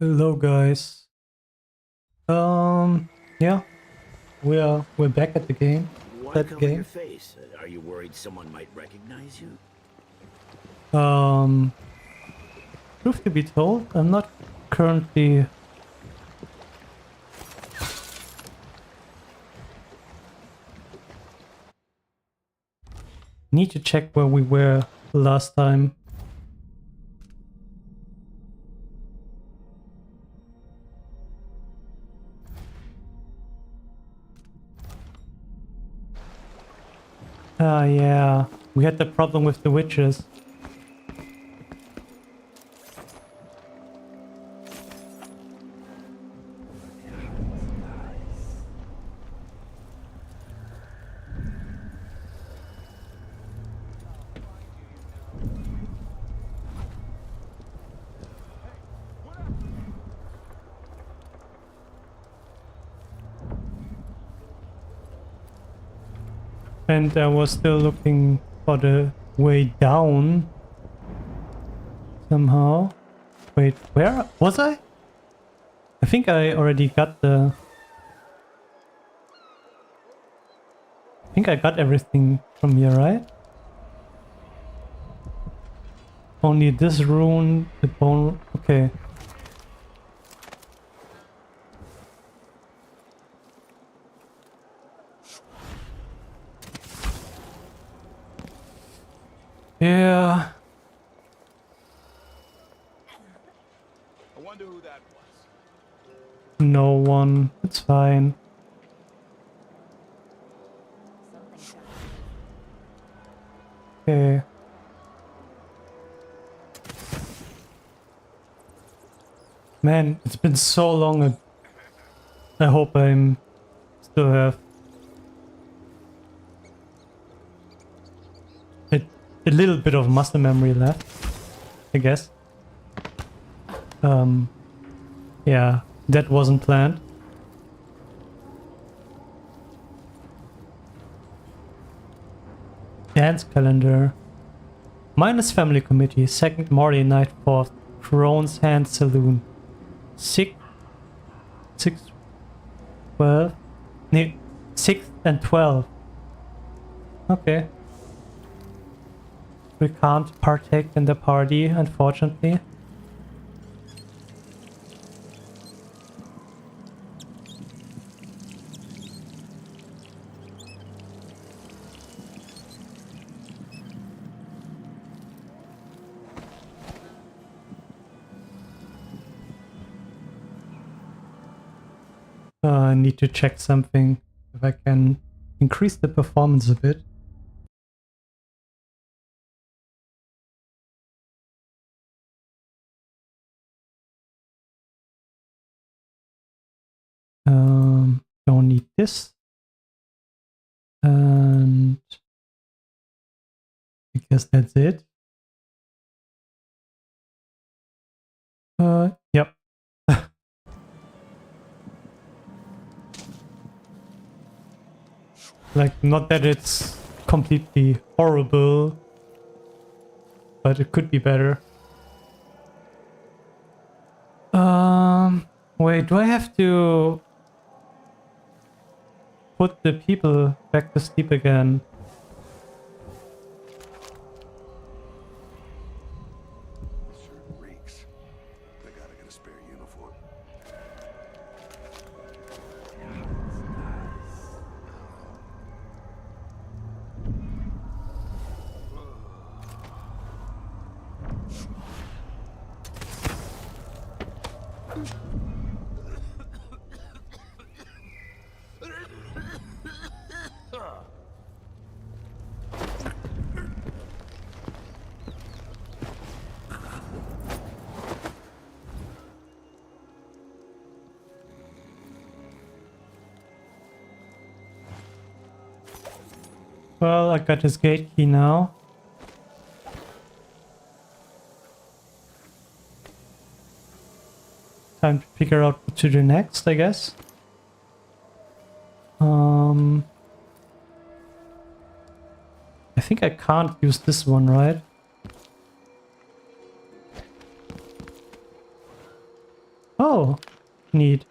Hello guys. Yeah, we're back at the game. Why That cover your game. face? Are you worried someone might recognize you? Um Truth to be told, I'm not currently need to check where we were last time. Ah yeah. We had the problem with the witches. And I was still looking for the way down somehow. Wait, where was I? I think I already got the... I think I got everything from here, right? Only this rune, the bone... Okay. Yeah. I wonder who that was. No one. It's fine. Okay. Man, it's been so long. I hope I'm still have a, a little bit of muscle memory left, I guess. Yeah, that wasn't planned. Dance calendar. Minus family committee. Second Morty night 4th. Crone's hand saloon. 6, 6, 12. No, 6th and 12. Okay. We can't partake in the party, unfortunately. I need to check something if I can increase the performance a bit. Don't need this. And I guess that's it. Yep. Like, not that it's completely horrible, but it could be better. Wait, do I have to put the people back to sleep again? This shirt reeks. I gotta get a spare uniform. Well, I got his gate key now. Time to figure out what to do next, I guess. I think I can't use this one, right? Neat.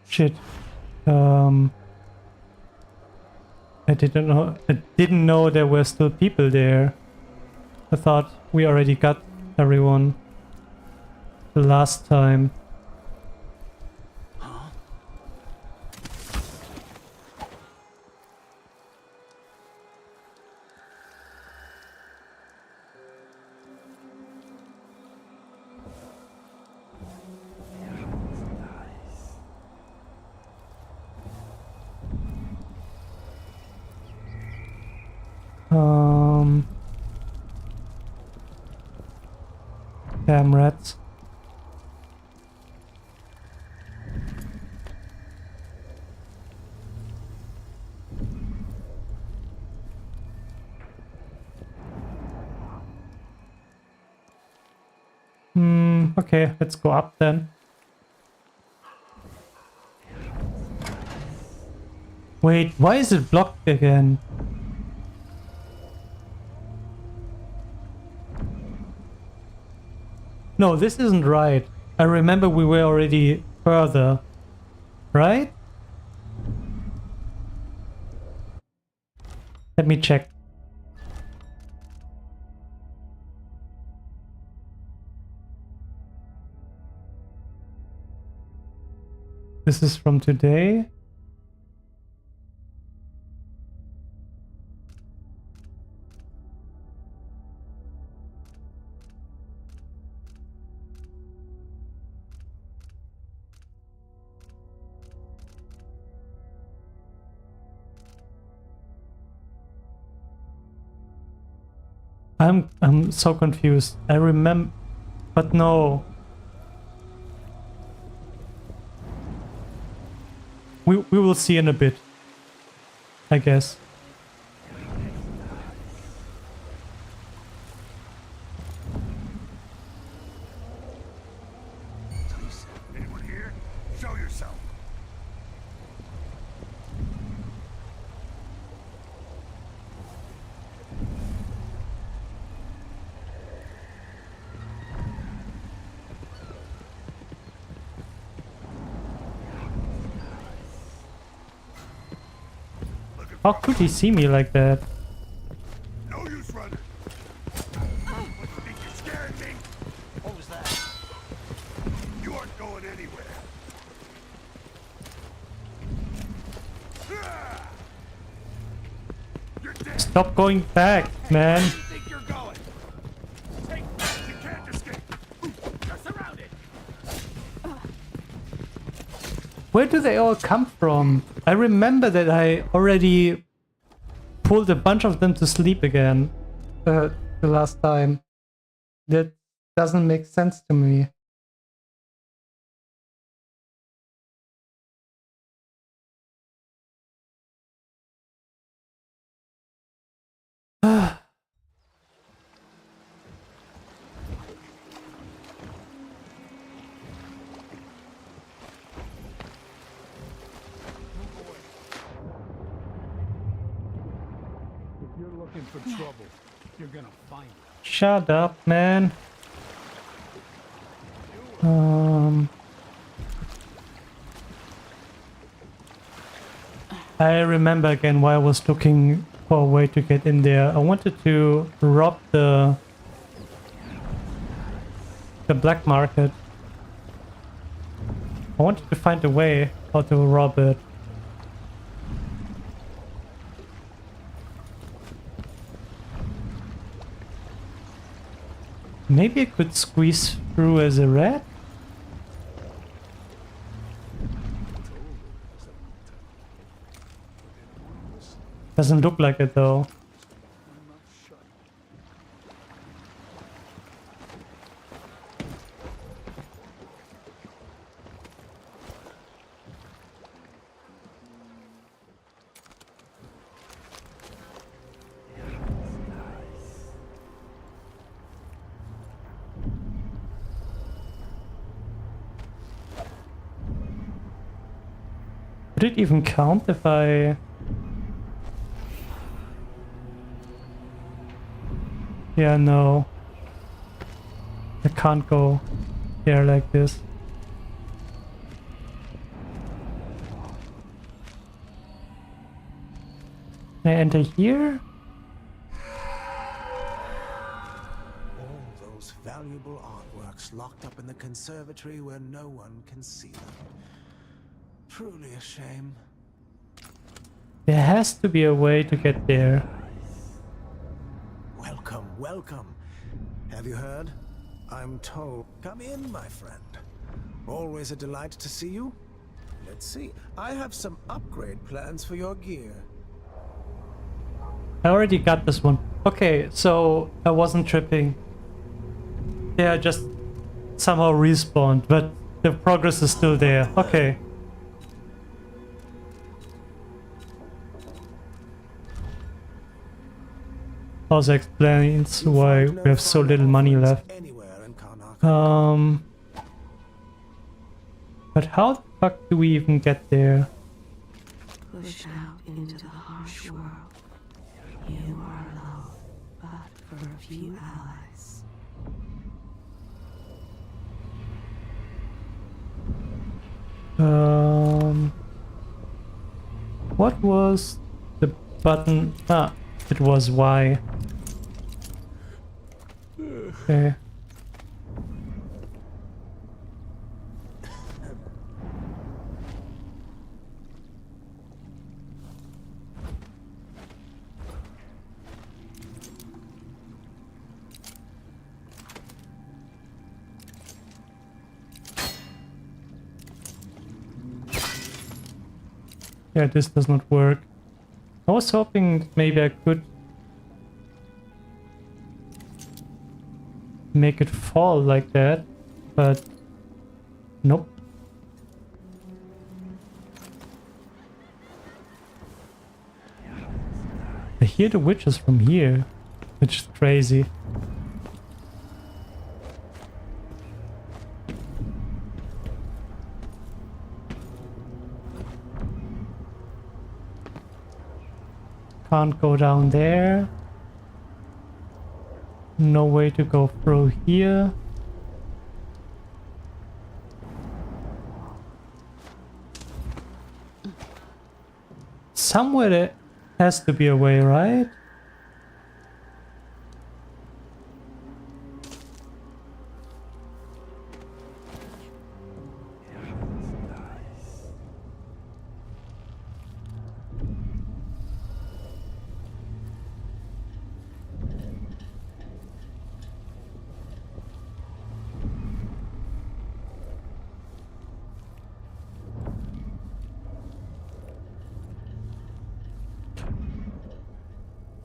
Shit. I didn't know there were still people there. I thought we already got everyone the last time. Damn rats. Okay, let's go up then. Wait, why is it blocked again? No, this isn't right. I remember we were already further, right? Let me check. This is from today. I'm so confused. I remember, but no. We will see in a bit, I guess. Anyone here? Show yourself. How could he see me like that? No use running. What, you think you're scaring me? What was that? You aren't going anywhere. Ah! You're dead. Stop going back, man. Where do you think you're going? Hey, you can't escape. You're surrounded. Where do they all come from? I remember that I already pulled a bunch of them to sleep again the last time. That doesn't make sense to me. If you're looking for trouble, you're gonna find it. Shut up, man. I remember again why I was looking for a way to get in there. I wanted to rob the black market. I wanted to find a way how to rob it. Maybe I could squeeze through as a rat? Doesn't look like it though. Would it even count if I... Yeah, no. can't go there like this. Can I enter here? All those valuable artworks locked up in the conservatory where no one can see them. Truly a shame. There has to be a way to get there. Welcome, welcome. Have you heard? I'm told. Come in, my friend. Always a delight to see you. Let's see. I have some upgrade plans for your gear. I already got this one. Okay, so I wasn't tripping. Yeah, I just somehow respawned, but the progress is still there. Okay. Also explains why we have so little money left. Anywhere in Karnak. But how the fuck do we even get there? Push out into the harsh world. You are alone, but for a few allies. What was the button? Ah, it was Y. Okay. Yeah, this does not work. I was hoping maybe I could make it fall like that, but nope. I hear the witches from here, which is crazy. Can't go down there. No way to go through here. Somewhere there has to be a way, right?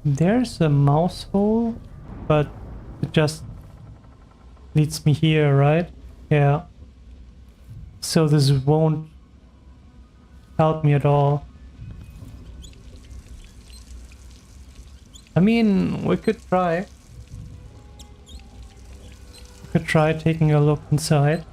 There's a mouse hole, but it just leads me here, right? Yeah. So this won't help me at all. I mean, we could try. We could try taking a look inside.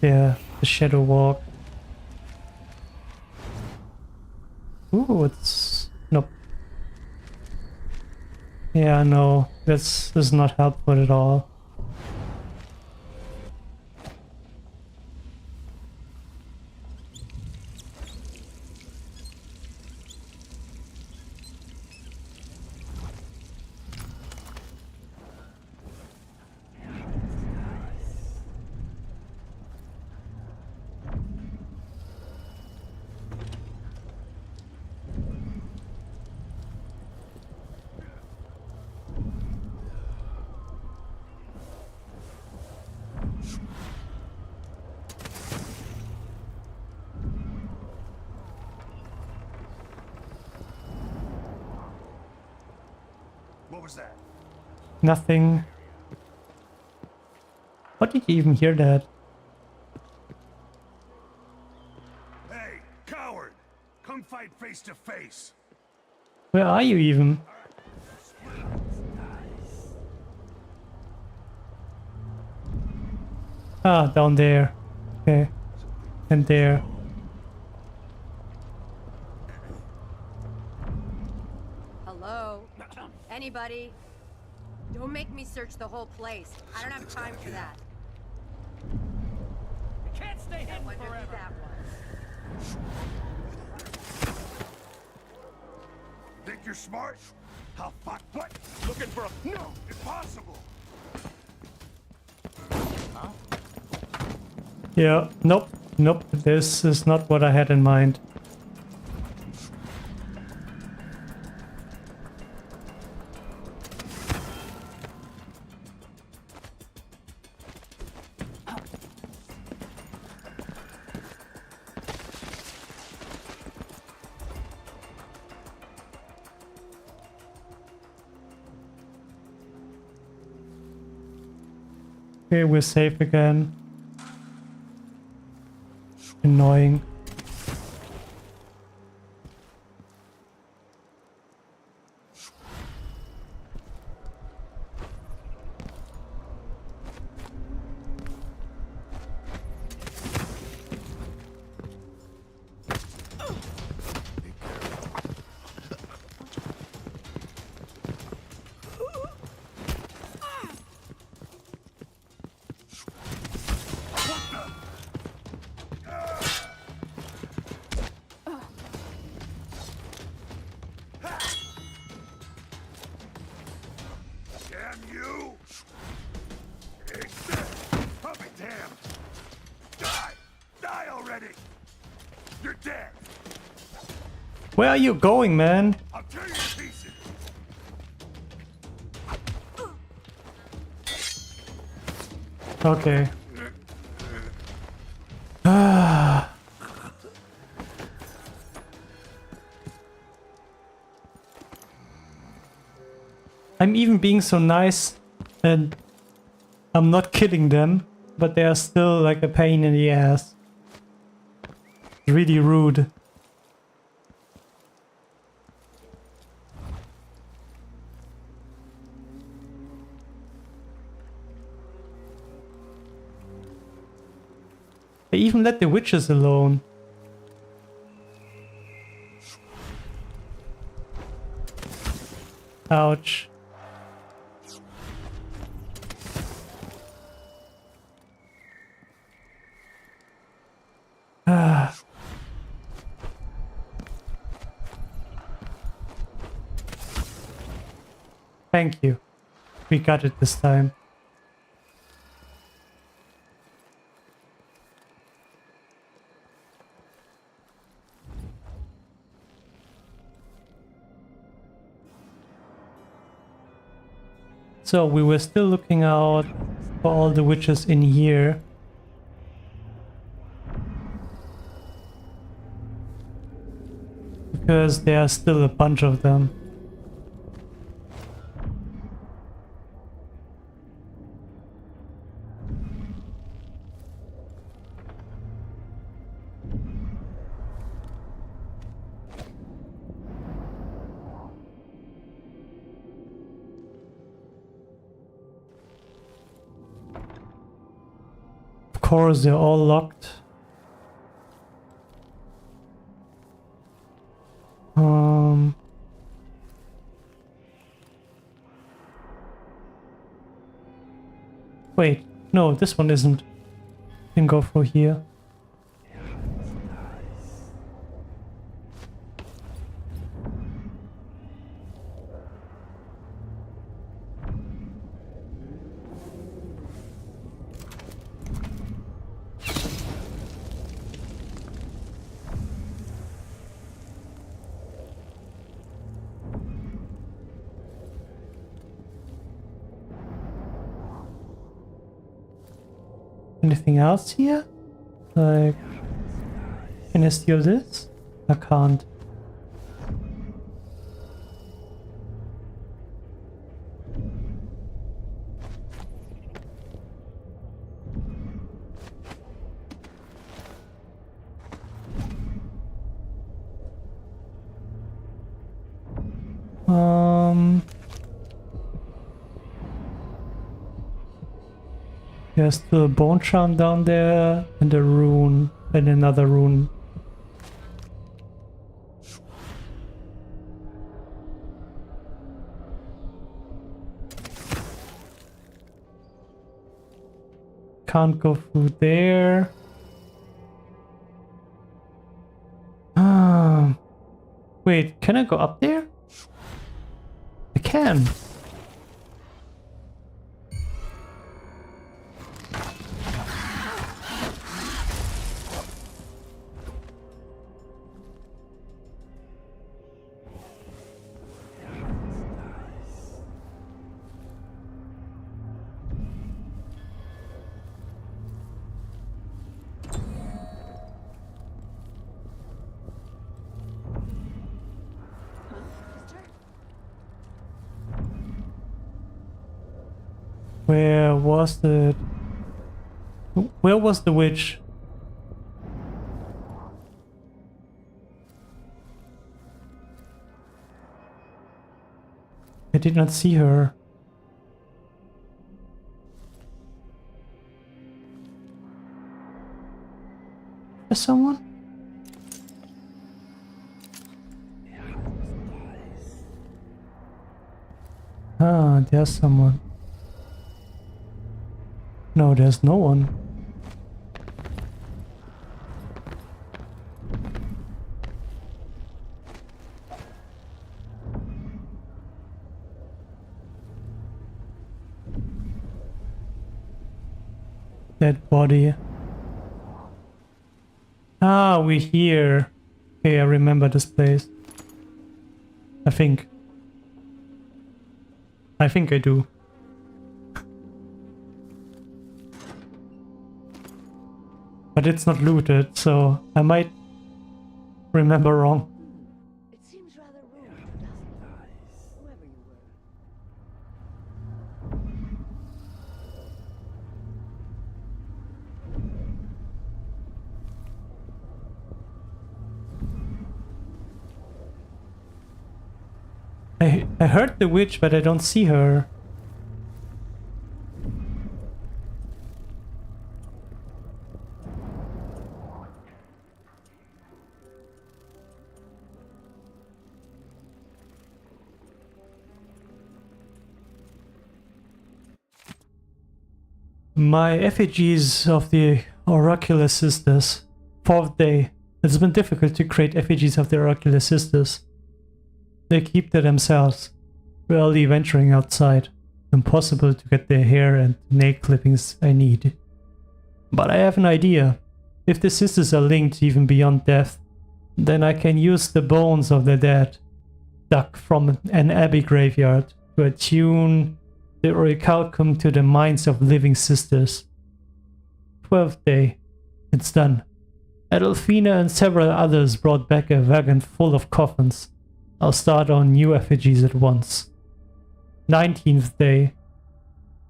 Yeah, the shadow walk. Ooh, it's nope. Yeah, no, this is not helpful at all. What was that? Nothing. How did you even hear that? Hey, coward! Come fight face to face. Where are you even? Ah, down there. Okay. And there. Hello? Anybody? Don't make me search the whole place. I don't have time for that. You can't stay I hidden wonder who forever. that was. Think you're smart? How fuck what? Looking for a no, impossible. Yeah, nope, nope, this is not what I had in mind. Okay, we're safe again. Annoying. Damn you! I'll be damned! Die! Die already! You're dead! Where are you going, man? I'll tear you to pieces! Okay. I'm even being so nice and I'm not killing them, but they are still like a pain in the ass. Really rude. They even let the witches alone. Ouch. Ah. Thank you. We got it this time. So we were still looking out for all the witches in here. Because there are still a bunch of them. Of course, they're all locked. Wait, no, this one isn't. Can go through here. Anything else here? Like, can I steal this? I can't. There's still a bone charm down there and a rune and another rune. Can't go through there. Wait, can I go up there? I can. Where was the... Where was the witch? I did not see her. Is someone? Ah, there's someone. No, there's no one. Dead body. Ah, we're here. Okay, I remember this place. I think I do. But it's not looted, so I might remember wrong. It seems rather rude, doesn't it? Whoever you were. I heard the witch, but I don't see her. My effigies of the Oracular Sisters. 4th day. It's been difficult to create effigies of the Oracular Sisters. They keep to themselves, rarely venturing outside. Impossible to get their hair and nail clippings I need. But I have an idea. If the sisters are linked even beyond death, then I can use the bones of the dead, dug from an abbey graveyard, to attune the orichalcum to the minds of living sisters. 12th day. It's done. Adolfina and several others brought back a wagon full of coffins. I'll start on new effigies at once. 19th day.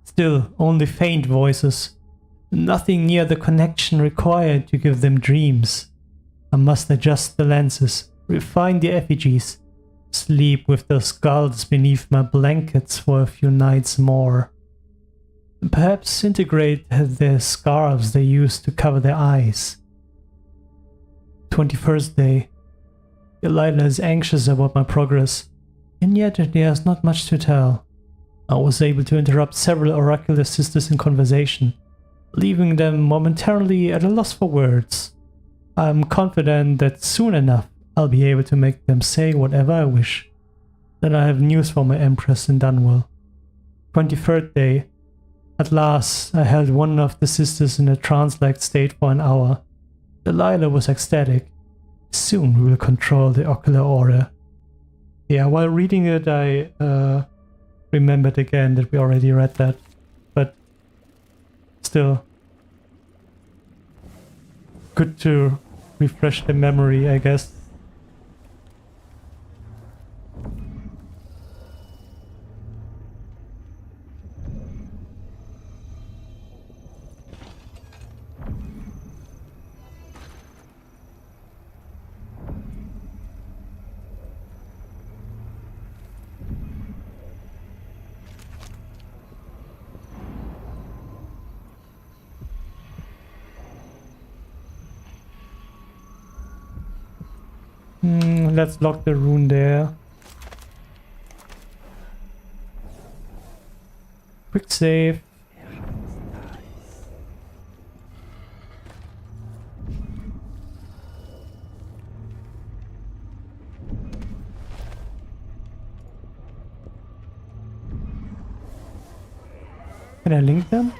Still, only faint voices. Nothing near the connection required to give them dreams. I must adjust the lenses, refine the effigies, sleep with their skulls beneath my blankets for a few nights more. Perhaps integrate the scarves they use to cover their eyes. 21st day. Delilah is anxious about my progress, and yet there's not much to tell. I was able to interrupt several oracular sisters in conversation, leaving them momentarily at a loss for words. I'm confident that soon enough I'll be able to make them say whatever I wish. Then I have news for my Empress in Dunwell. 23rd day. At last, I held one of the sisters in a trance-like state for an hour. Delilah was ecstatic. Soon we will control the ocular aura. Yeah, while reading it, I remembered again that we already read that. But still, good to refresh the memory, I guess. Let's lock the rune there. Quick save. Can I link them?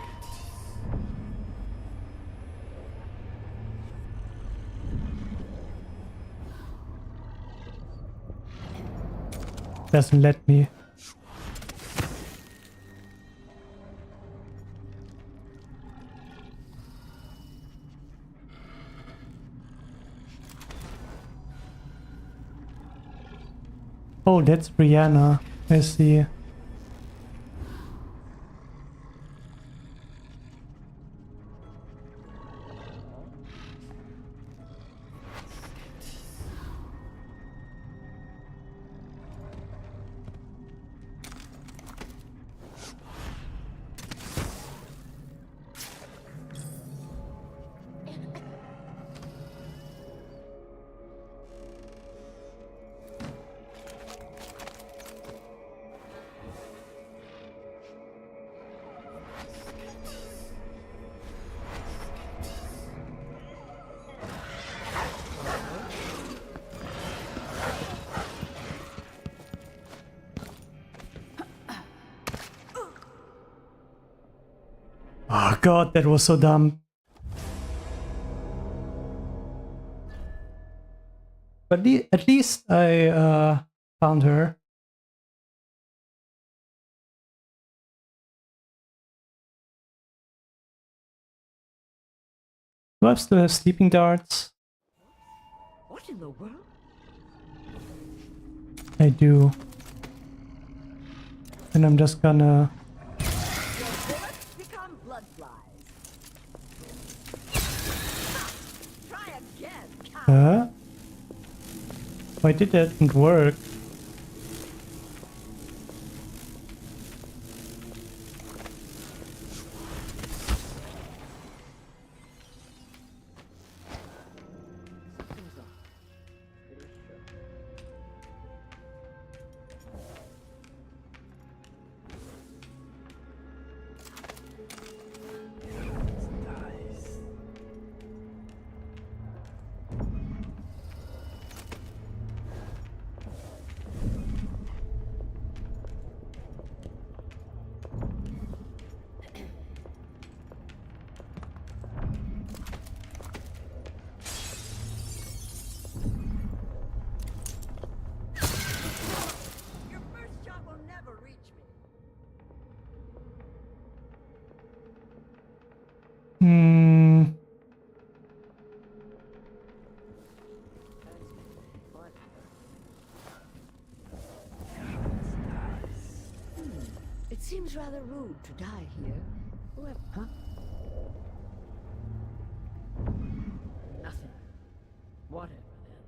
Doesn't let me. Oh, that's Brianna. I see. Oh god, that was so dumb. But at least I found her. Do I still have sleeping darts? What in the world? I do. And I'm just gonna... Become blood flies. Try again, cow. Huh? Why did that not work? Your first shot will never reach me. Hmm. It seems rather rude to die here. Whoever, huh? Nothing. Whatever then.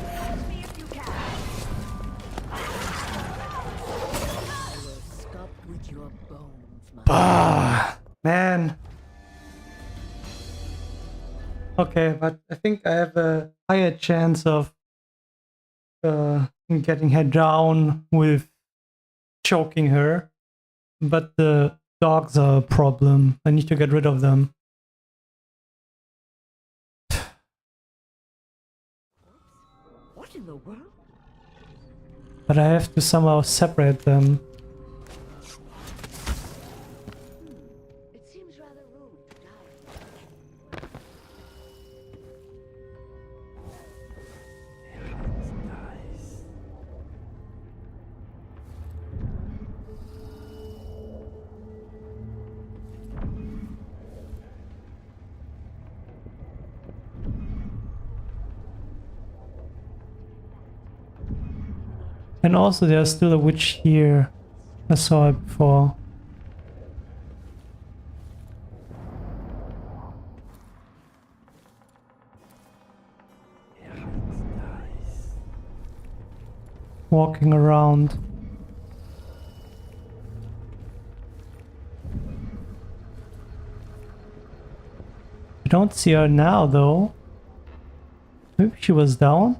Catch me if you can. I will sculpt with your bones, my Ah, man. Okay, but I think I have a higher chance of getting her down with choking her. But the dogs are a problem. I need to get rid of them. What in the world? But I have to somehow separate them. It seems rather rude to die. And also there's still a witch here. I saw it before. Walking around. I don't see her now though. Maybe she was down?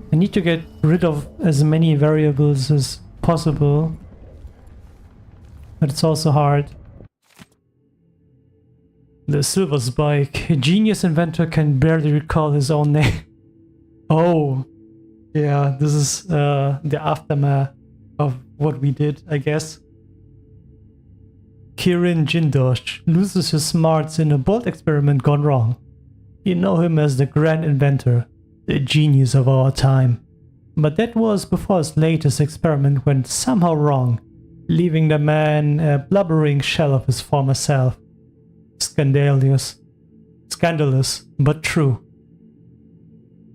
I need to get rid of as many variables as possible. But it's also hard. The Silver Spike. A genius inventor can barely recall his own name. Oh. Yeah, this is the aftermath of what we did, I guess. Kirin Jindosh loses his smarts in a bold experiment gone wrong. You know him as the grand inventor, the genius of our time. But that was before his latest experiment went somehow wrong, leaving the man a blubbering shell of his former self. Scandalous, but true.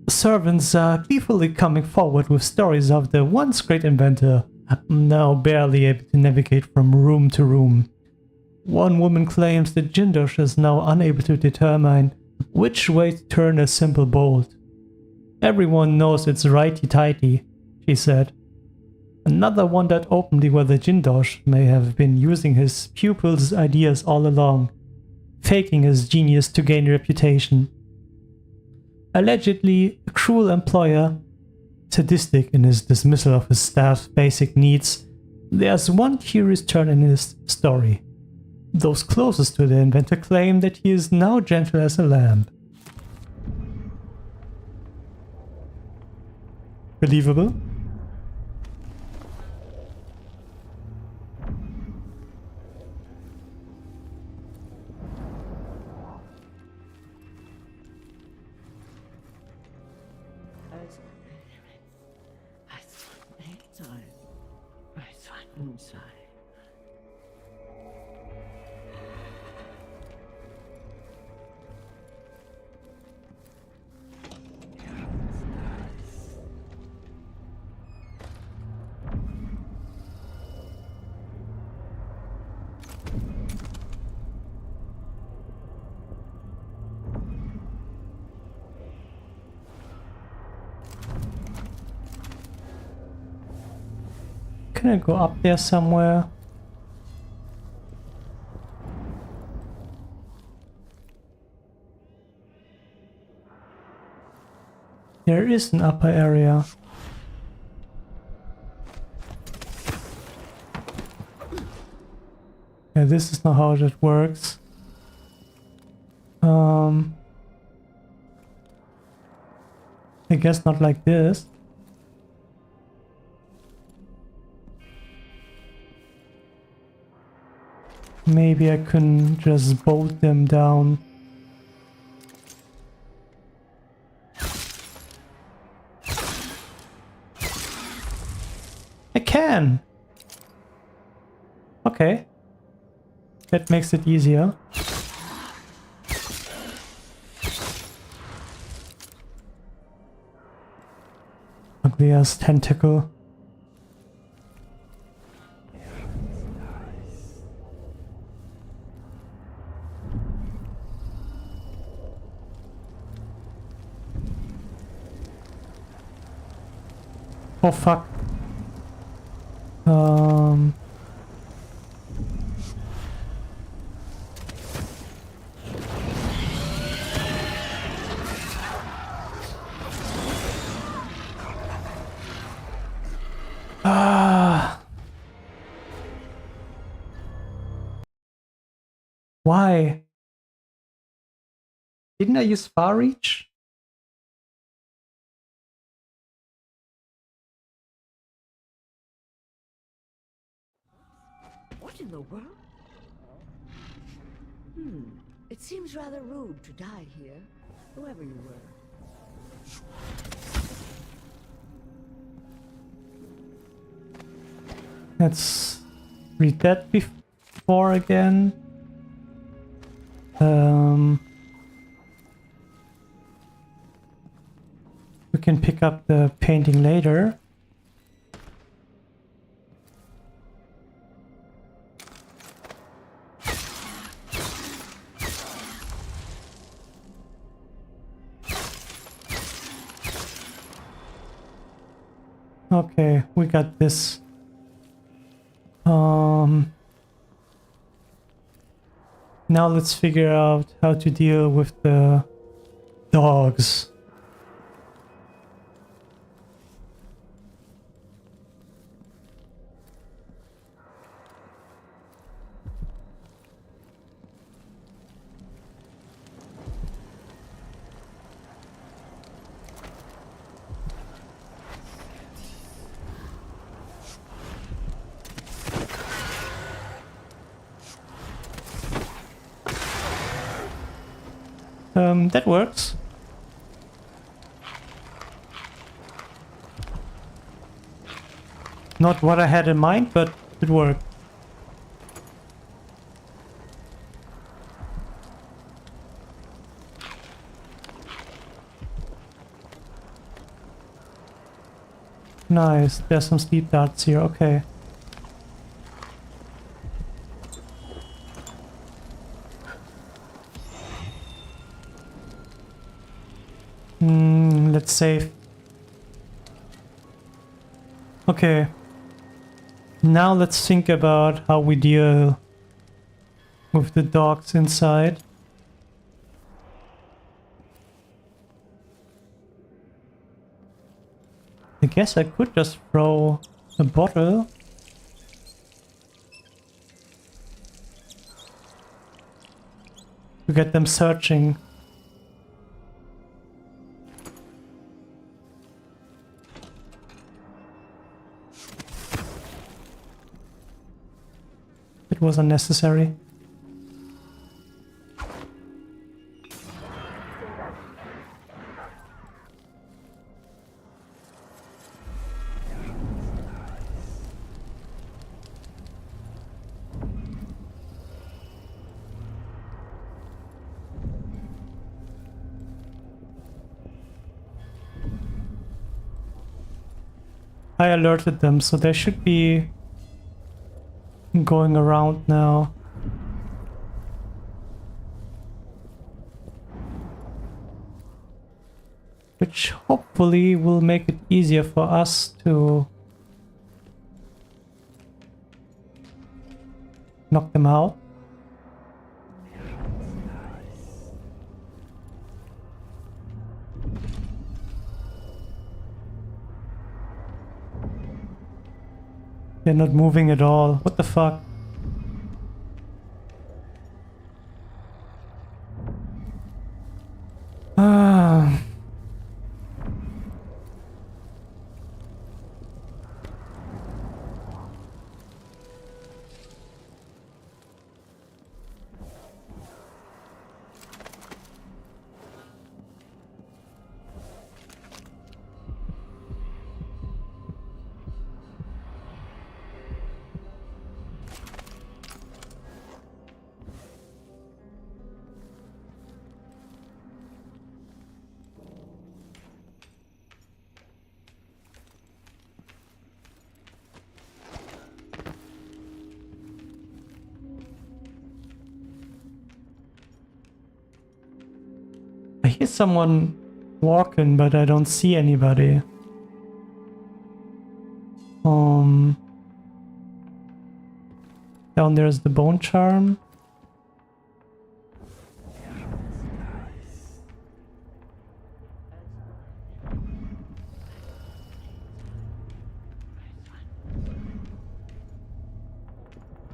Servants are gleefully coming forward with stories of the once great inventor, now barely able to navigate from room to room. One woman claims that Jindosh is now unable to determine which way to turn a simple bolt. Everyone knows it's righty-tighty, she said. Another wondered openly whether Jindosh may have been using his pupils' ideas all along, faking his genius to gain reputation. Allegedly, a cruel employer, sadistic in his dismissal of his staff's basic needs, there's one curious turn in his story. Those closest to the inventor claim that he is now gentle as a lamb. Believable? Can I go up there somewhere? There is an upper area. Yeah, this is not how that works. I guess not like this. Maybe I can just bolt them down. I can! Okay. That makes it easier. Ugly ass tentacle. Oh fuck. Why? Didn't I use far reach? What in the world? It seems rather rude to die here, whoever you were. Let's read that before again. We can pick up the painting later. Okay, we got this. Now let's figure out how to deal with the dogs. That works. Not what I had in mind, but it worked. Nice, there's some sleep darts here, okay. Let's save. Okay. Now let's think about how we deal with the dogs inside. I guess I could just throw a bottle. To get them searching. It was unnecessary. I alerted them, so they should be going around now. Which hopefully will make it easier for us to knock them out. They're not moving at all. What the fuck? Ah. I hear someone walking, but I don't see anybody. Down there's the bone charm.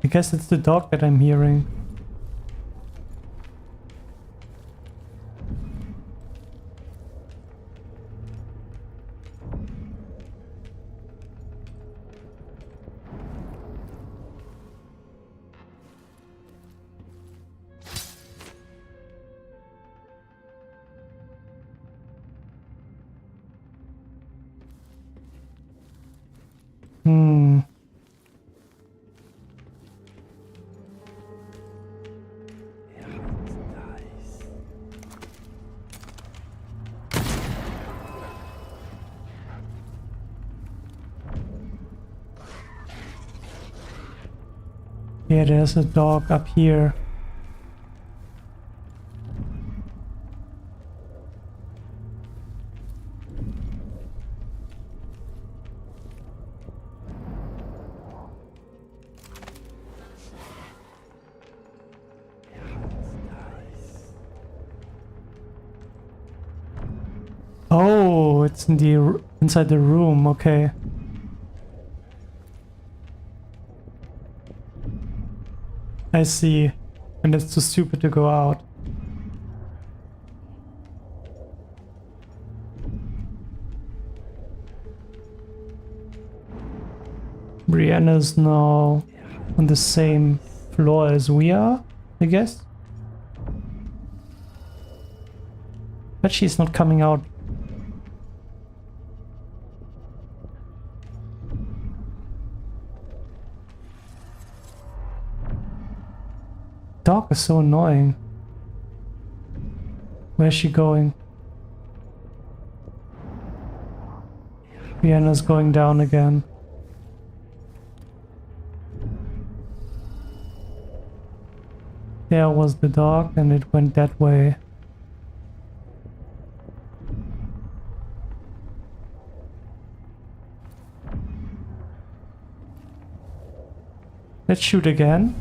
I guess it's the dog that I'm hearing. Yeah, there's a dog up here. Oh, it's in the inside the room. Okay. I see. And it's too stupid to go out. Brianna's now on the same floor as we are, I guess. But she's not coming out. Dog is so annoying. Where's she going? Vienna's going down again. There was the dog and it went that way. Let's shoot again.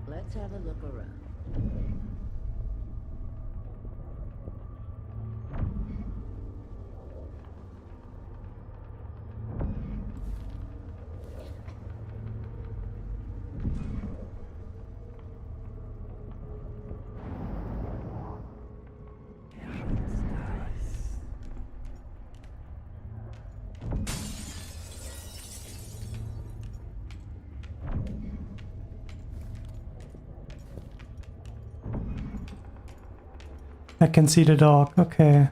Let's have a look around. I can see the dog, okay.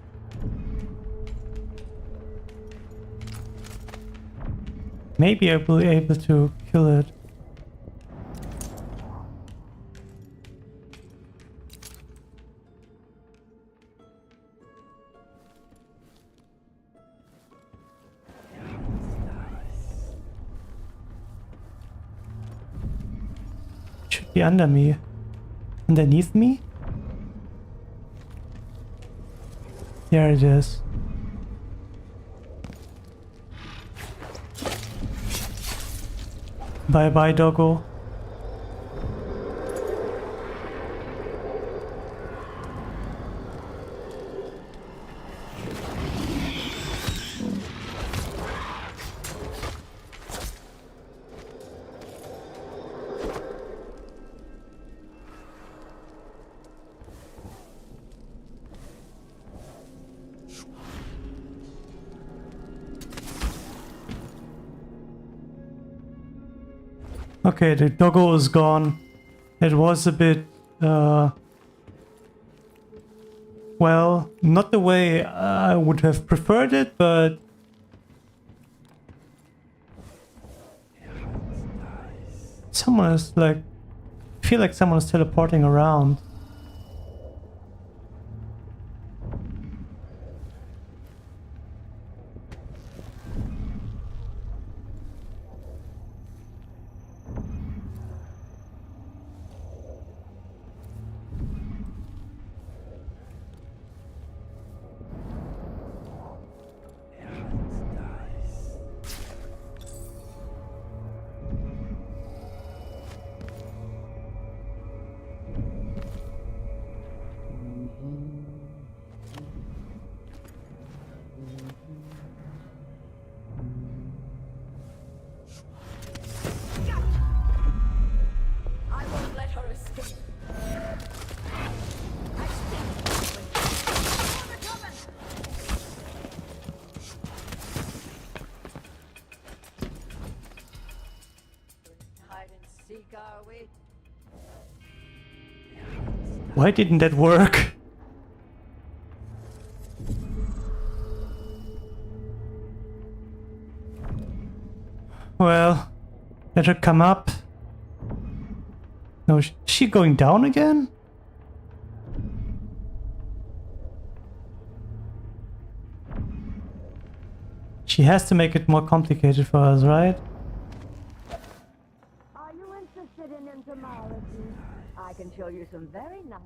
Maybe I will be able to kill it. It should be under me. Underneath me? There it is. Bye bye, doggo. Okay, the doggo is gone. It was a bit, well, not the way I would have preferred it, but someone is like, I feel like someone is teleporting around. I won't let her escape. Hide and seek, are we? Why didn't that work? Let her come up. No, is she going down again? She has to make it more complicated for us, right? Are you interested in entomology? I can show you some very nice.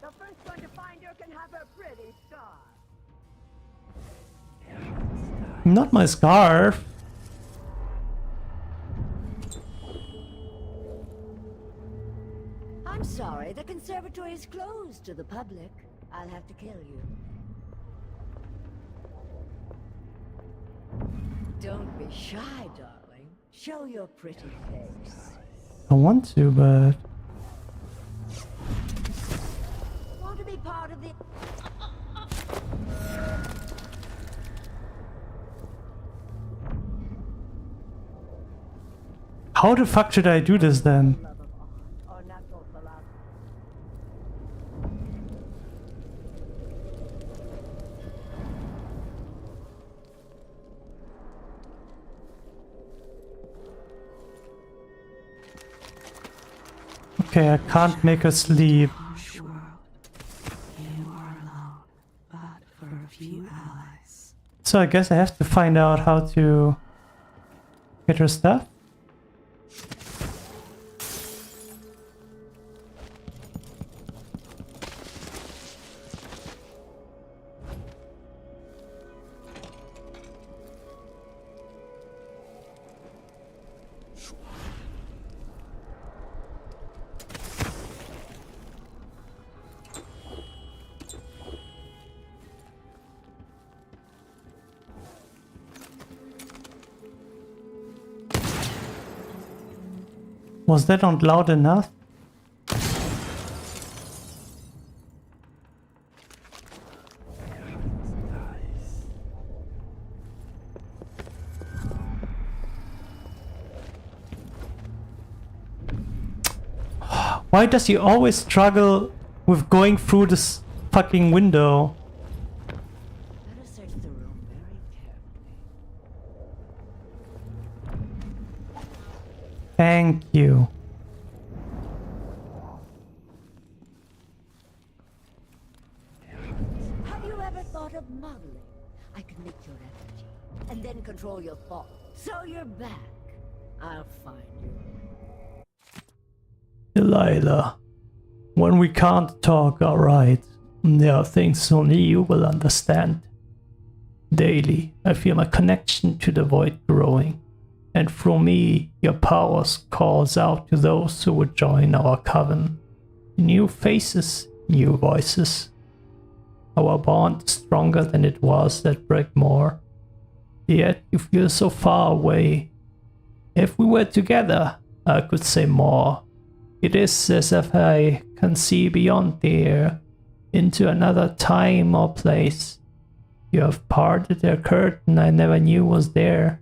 The first one to find her can have a pretty scar. Not my scarf. I'm sorry, the conservatory is closed to the public. I'll have to kill you. Don't be shy, darling. Show your pretty face. I want to, but... Want to be part of the... How the fuck should I do this then? love of art or natural philosophy? Okay, I can't make her sleep. Harsh world. You are alone, but for a few allies. So I guess I have to find out how to get her stuff. Was that not loud enough? Why does he always struggle with going through this fucking window? Better search the room very carefully. Thank you. Have you ever thought of modeling? I can make your energy and then control your thoughts. So you're back. I'll find you. Delilah, when we can't talk, alright. There are things only you will understand. Daily, I feel my connection to the void growing, and through me, your powers calls out to those who would join our coven. New faces, new voices. Our bond is stronger than it was at Breakmore. Yet you feel so far away. If we were together, I could say more. It is as if I can see beyond the air, into another time or place. You have parted a curtain I never knew was there.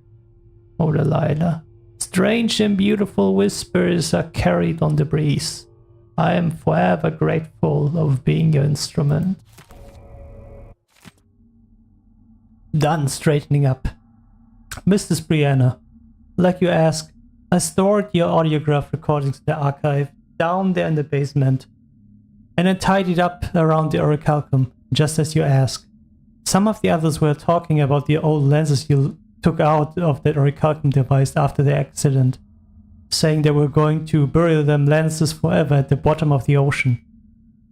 Oh, Delilah. Strange and beautiful whispers are carried on the breeze. I am forever grateful of being your instrument. Done straightening up. Mrs. Brianna, like you asked, I stored your audiograph recordings in the archive down there in the basement, and then tidied up around the orichalcum, just as you asked. Some of the others were talking about the old lenses you took out of that orichalcum device after the accident, saying they were going to bury them lenses forever at the bottom of the ocean.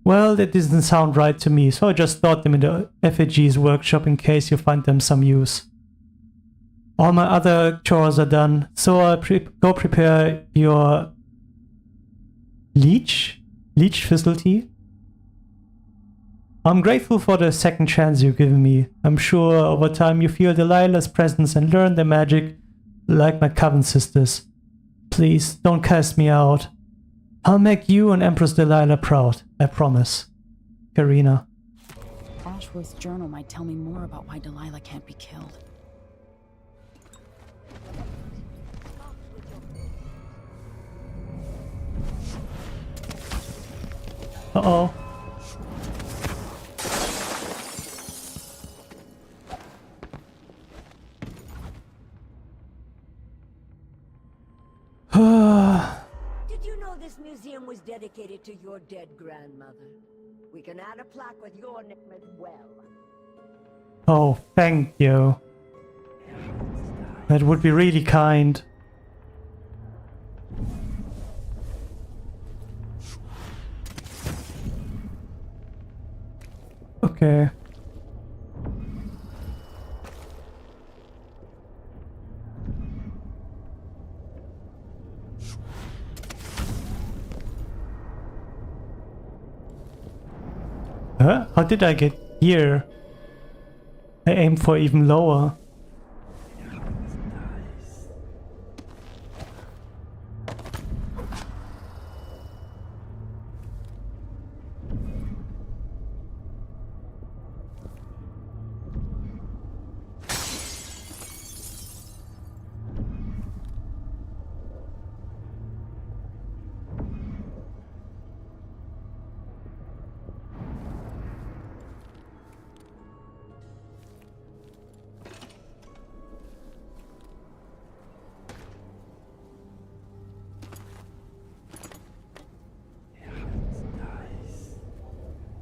Well, that didn't sound right to me, so I just stored them in the FAG's workshop in case you find them some use. All my other chores are done, so I'll go prepare your leech facility. I'm grateful for the second chance you've given me. I'm sure over time you feel Delilah's presence and learn the magic like my coven sisters. Please, don't cast me out. I'll make you and Empress Delilah proud, I promise. Karina. Ashworth's journal might tell me more about why Delilah can't be killed. Uh-oh. Did you know this museum was dedicated to your dead grandmother? We can add a plaque with your name as well. Oh, thank you. That would be really kind. Okay. Huh? How did I get here? I aimed for even lower.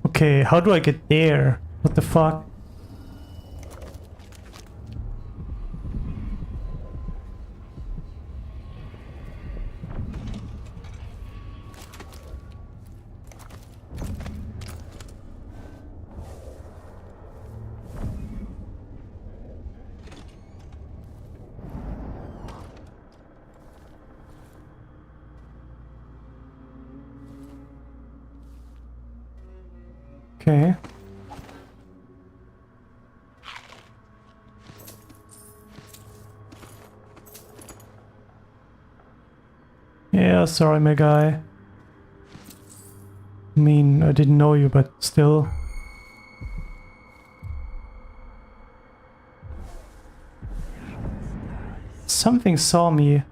Okay, how do I get there? What the fuck? Okay. Yeah, sorry, my guy. I mean, I didn't know you, but still. Something saw me.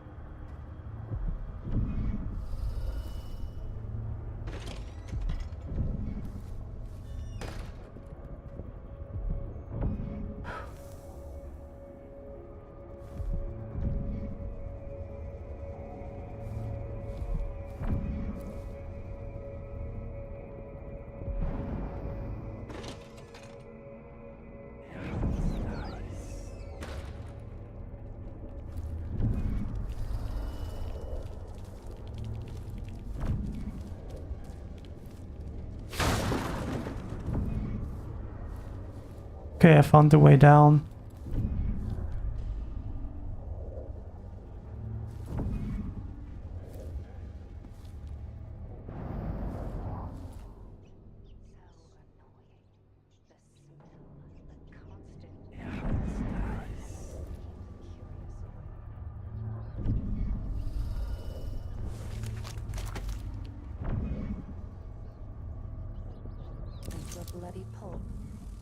Okay, I found the way down. Into a bloody pulp,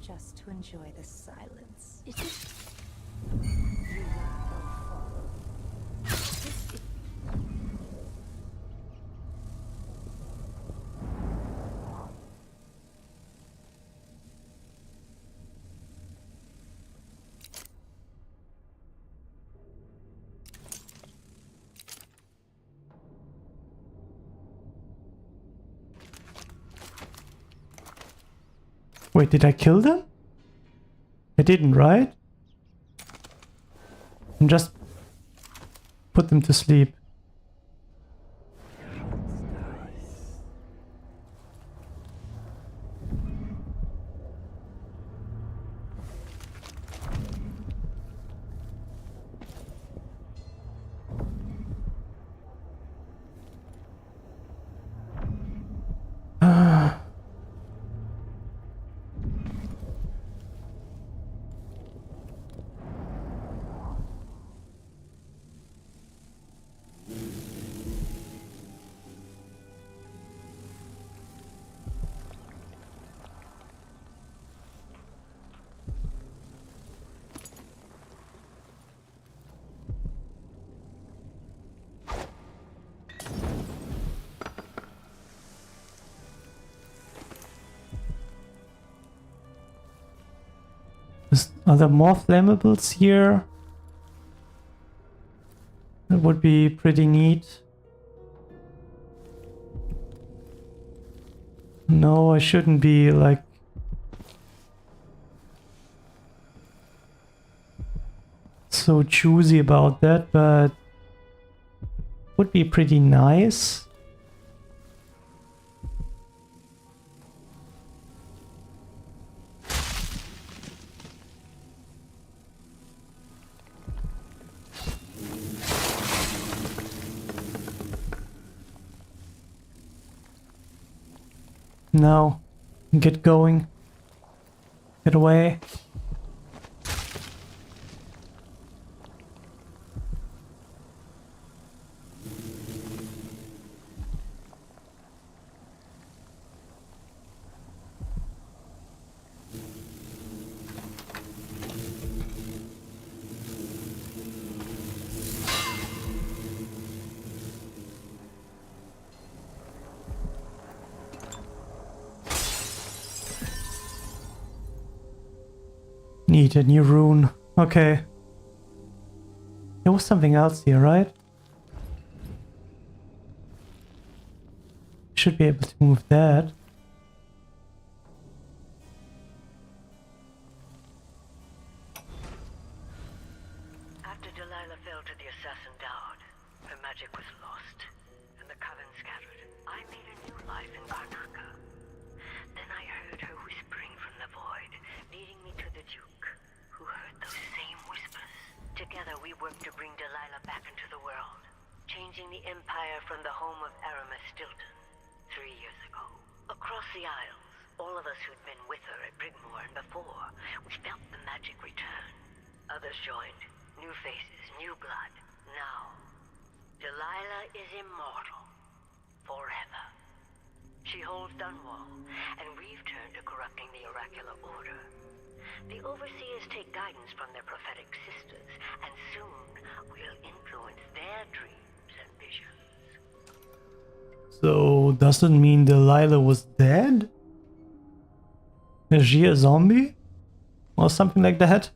just to enjoy the silence. Wait, did I kill them? I didn't, right? And just put them to sleep. Are there more flammables here? That would be pretty neat. No, I shouldn't be like so choosy about that, but would be pretty nice. Now, get going. Get away. Need a new rune. Okay. There was something else here, right? Should be able to move that. After Delilah fell to the assassin Daud, her magic was lost, and the coven scattered. I made a new life in Karnaca. Then I heard her whispering from the void, leading me to the Duke, who heard those same whispers. Together we worked to bring Delilah back into the world, changing the Empire from the home of Aramis Stilton 3 years ago. Across the Isles, all of us who'd been with her at Brigmore and before, we felt the magic return. Others joined. New faces, new blood. Now, Delilah is immortal. Forever. She holds Dunwall, and we've turned to corrupting the oracular order. The Overseers take guidance from their prophetic sisters, and soon we'll influence their dreams and visions. So, does it mean Delilah was dead? Is she a zombie? Or something like that?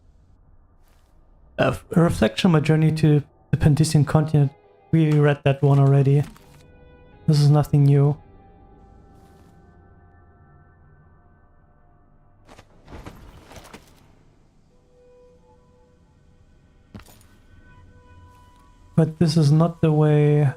A reflection on my journey to the Pandician continent. We read that one already. This is nothing new. But this is not the way.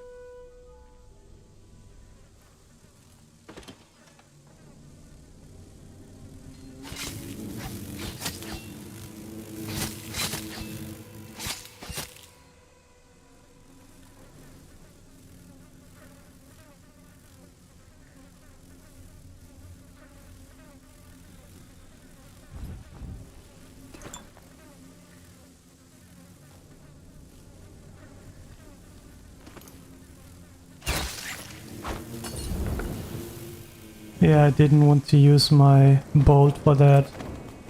Yeah, I didn't want to use my bolt for that.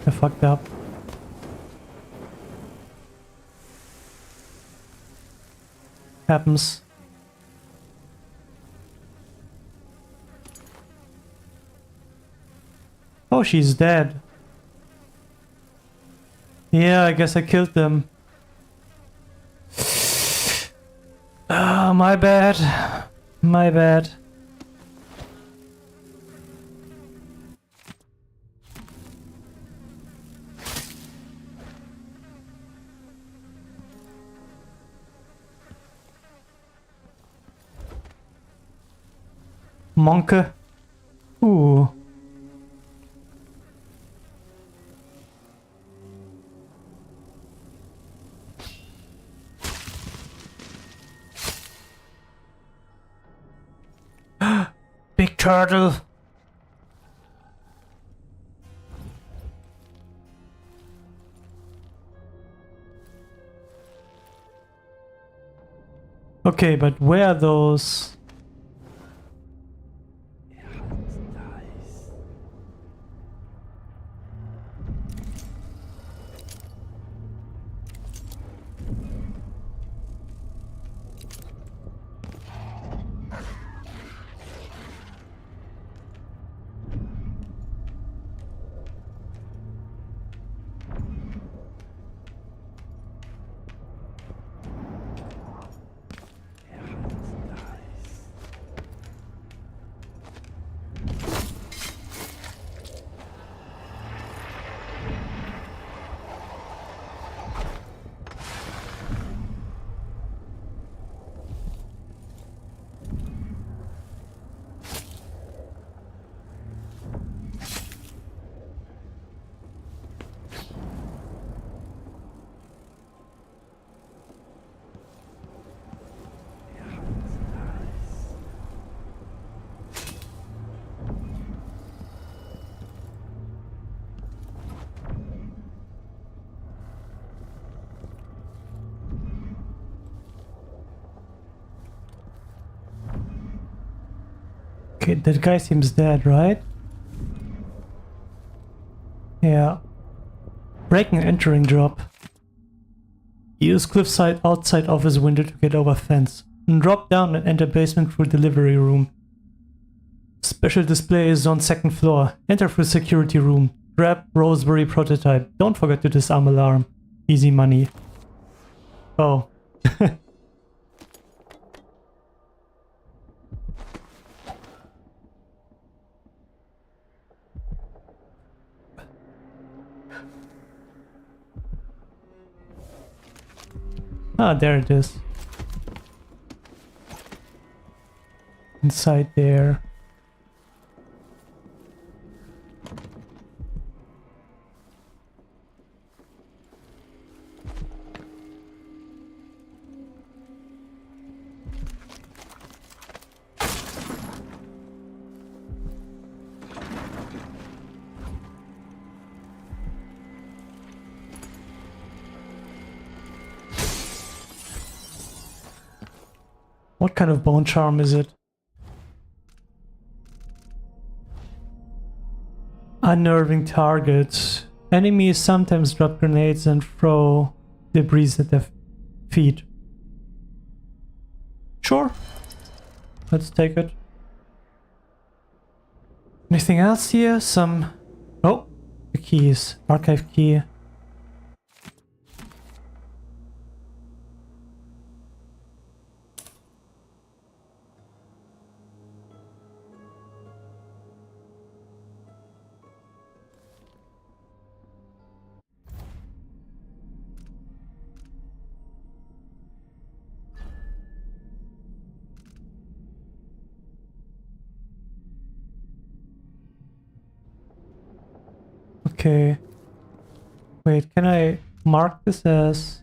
I fucked up. Happens. Oh, she's dead. Yeah, I guess I killed them. Ah, my bad. My bad. Monke. Ooh. Big turtle. Okay, but where are those? Okay, that guy seems dead, right? Yeah. Break and entering job. Use cliffside outside office window to get over fence. And drop down and enter basement through delivery room. Special display is on second floor. Enter through security room. Grab Roseberry prototype. Don't forget to disarm alarm. Easy money. Oh. Ah, there it is. Inside there. What kind of bone charm is it? Unnerving targets. Enemies sometimes drop grenades and throw debris at their feet. Sure. Let's take it. Anything else here? Some... Oh! The keys. Archive key. Okay. Wait, can I mark this as...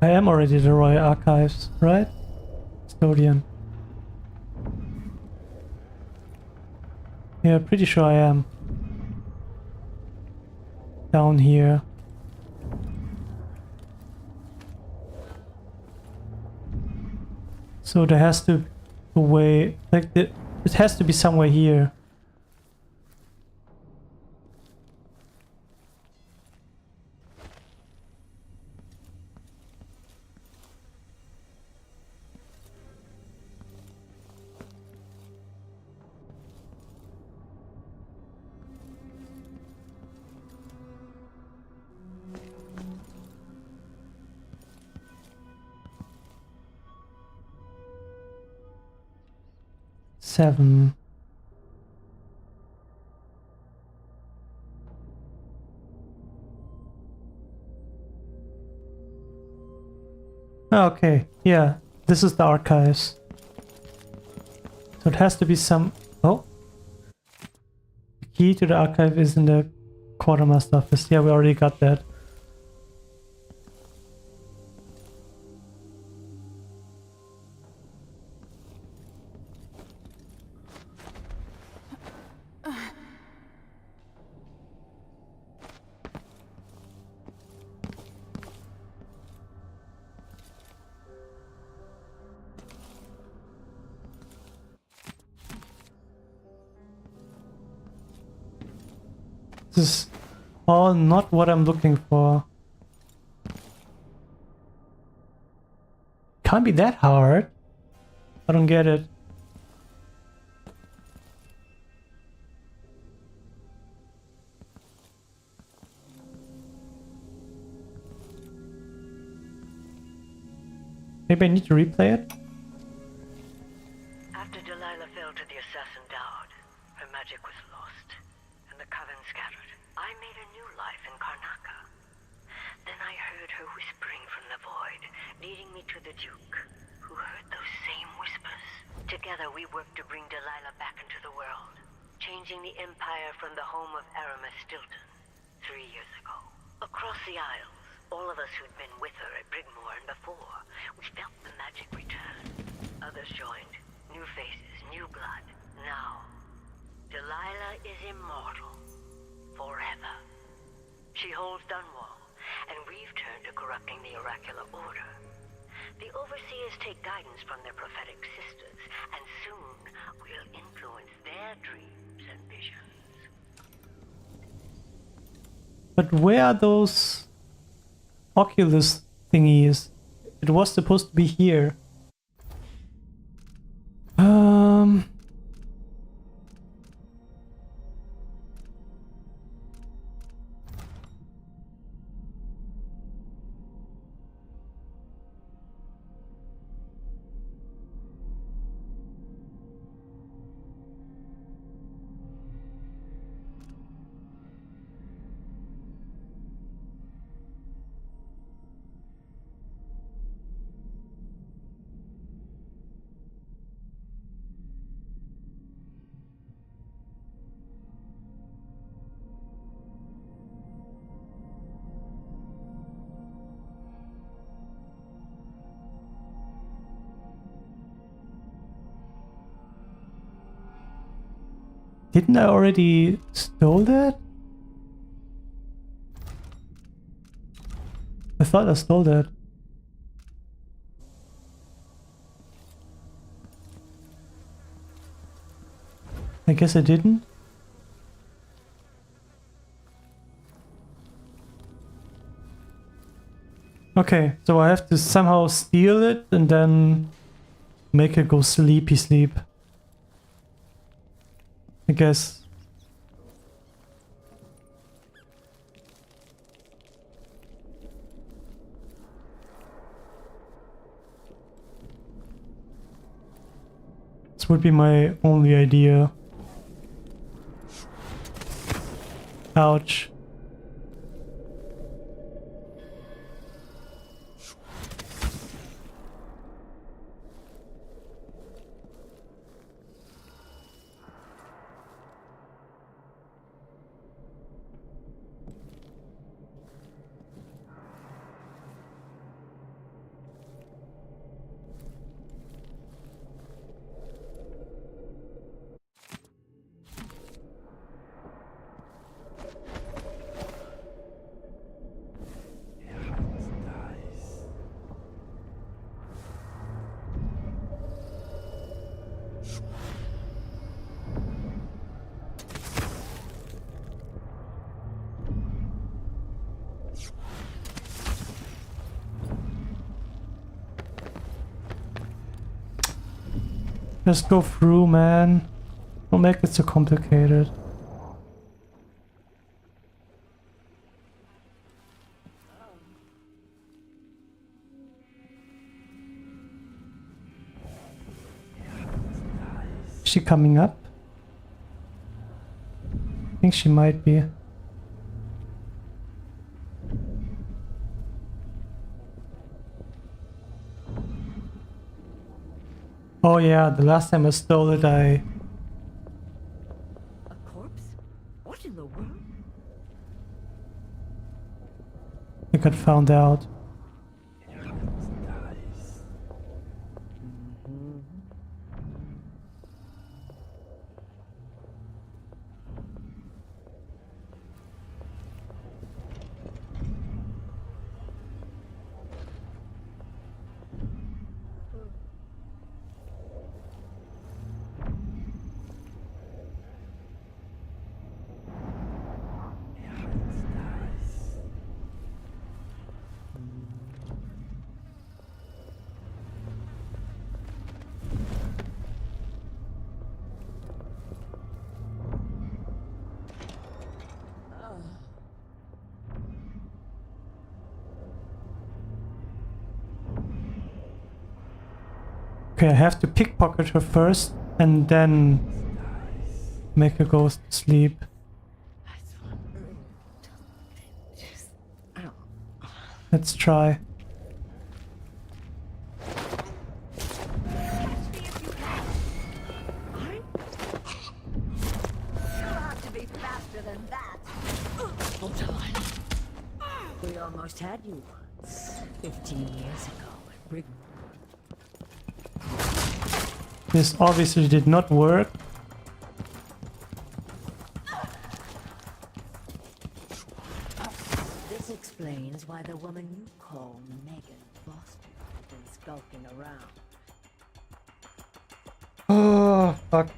I am already the Royal Archives, right? Custodian. Yeah, pretty sure I am. Down here. So there has to be a way, like it has to be somewhere here. Seven. Okay, yeah, this is the archives. So it has to be some... Oh! The key to the archive is in the quartermaster office. Yeah, we already got that. This is all not what I'm looking for. Can't be that hard. I don't get it. Maybe I need to replay it? After Delilah fell to the assassin Daud, her magic was lost, and the coven scattered. I made a new life in Karnaca. Then I heard her whispering from the void, leading me to the Duke, who heard those same whispers. Together we worked to bring Delilah back into the world, changing the Empire from the home of Aramis Stilton 3 years ago. Across the Isles, all of us who'd been with her at Brigmore and before, we felt the magic return. Others joined. New faces, new blood. Now, Delilah is immortal. Forever. She holds Dunwall, and we've turned to corrupting the oracular order. The overseers take guidance from their prophetic sisters, and soon we'll influence their dreams and visions. But where are those Oculus thingies? It was supposed to be here. Didn't I already stole that? I thought I stole that. I guess I didn't. Okay, so I have to somehow steal it and then make her go sleepy sleep. I guess. This would be my only idea. Ouch. Just go through, man. Don't make it so complicated. Is she coming up? I think she might be. Oh yeah, the last time I stole it, A corpse? What in the world? I got found out. Okay, I have to pickpocket her first and then make her go to sleep. Let's try. We almost had you once, 15 years ago at Rigmore. This obviously did not work. This explains why the woman you call Megan Foster has been skulking around. Oh, fuck.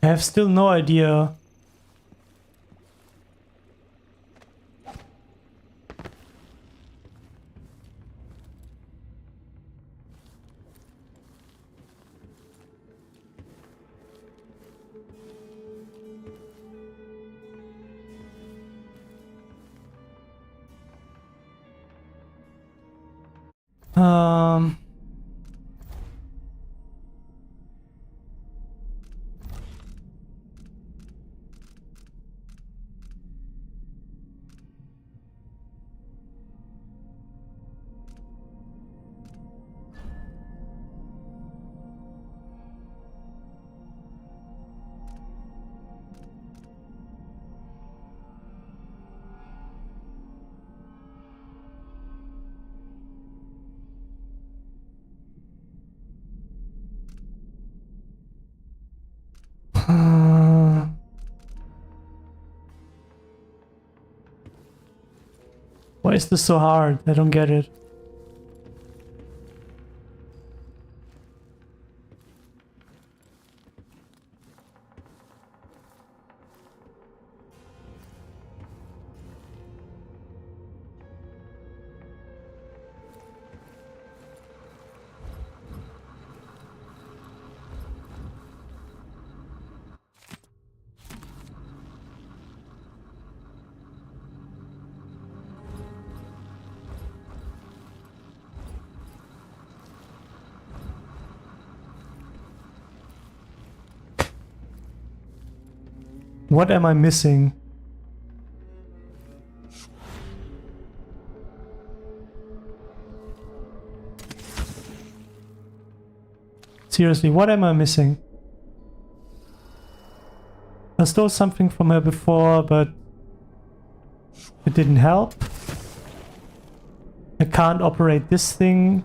I have still no idea. Um... Why is this so hard? I don't get it. What am I missing? Seriously, what am I missing? I stole something from her before, but it didn't help. I can't operate this thing.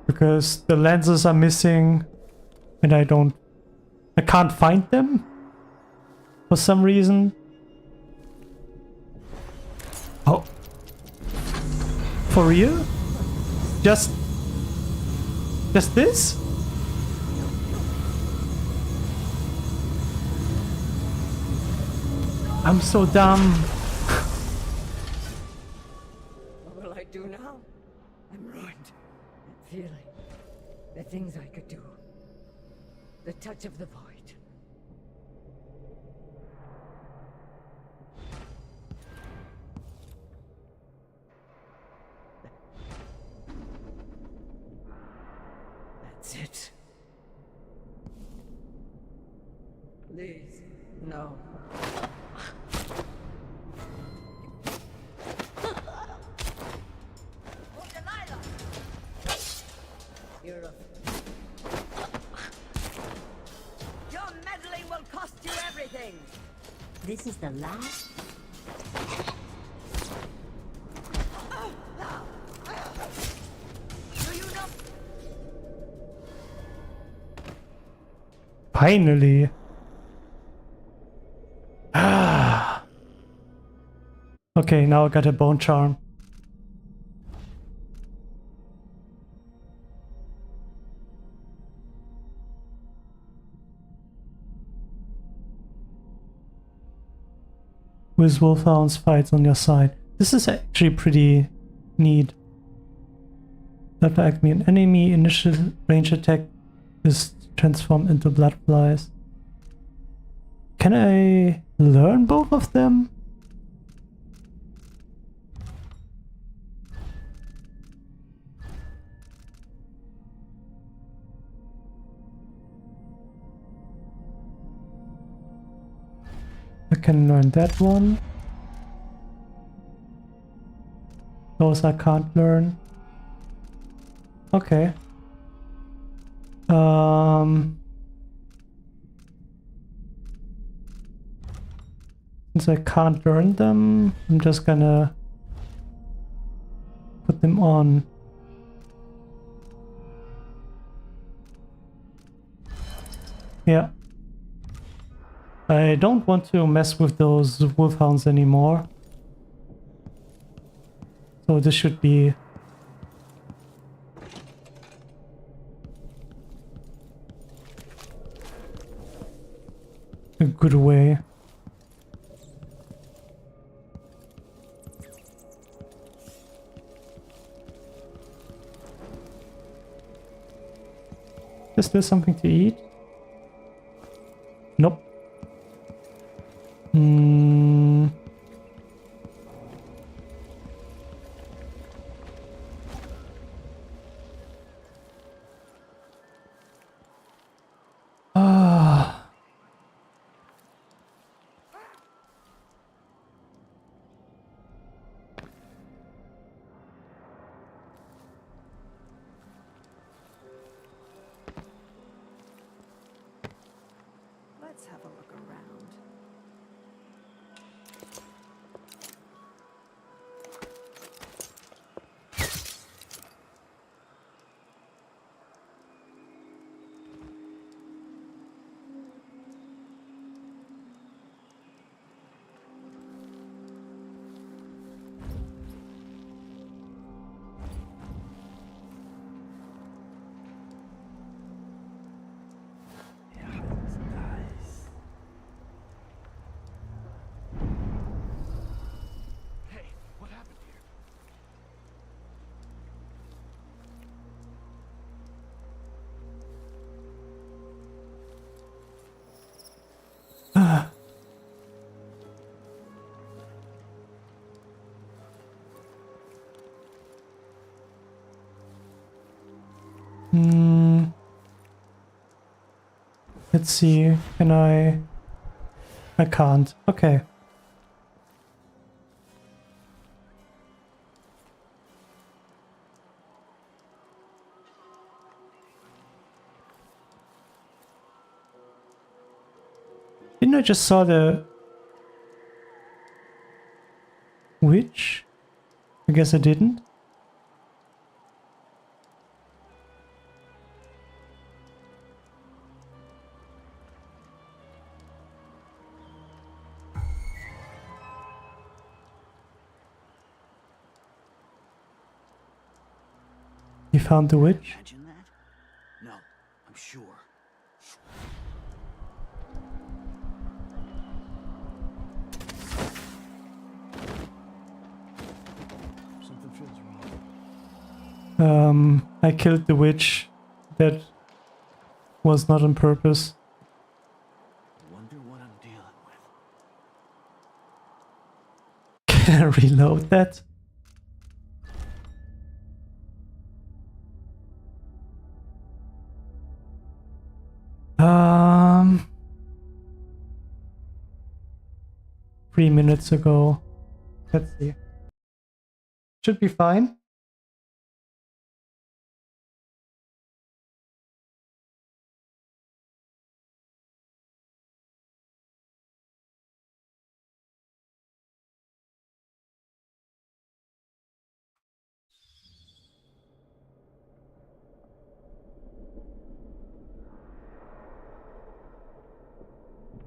Because the lenses are missing and I can't find them for some reason. Oh. For real? Just this? I'm so dumb. What will I do now? I'm ruined. That feeling. The things I could do. The touch of the void. That's it. Please, no. Your meddling will cost you everything. This is the last. Do you know? Finally. Ah. Okay, now I got a bone charm. With wolfhounds fights on your side. This is actually pretty neat. After acting an enemy, initial range attack is transformed into blood flies. Can I learn both of them? I can learn that one. Those I can't learn. Okay. Since I can't learn them, I'm just gonna put them on. Yeah. I don't want to mess with those wolfhounds anymore. So this should be a good way. Is there something to eat? Nope. Let's have a look around. Hey, what happened here? Let's see. Can I can't. Okay. Didn't I just saw the witch? I guess I didn't. You found the witch? Imagine that? No, I'm sure. Something feels wrong. I killed the witch. That was not on purpose. Wonder what I'm dealing with. Can I reload that? Um, 3 minutes ago. Let's see. Should be fine.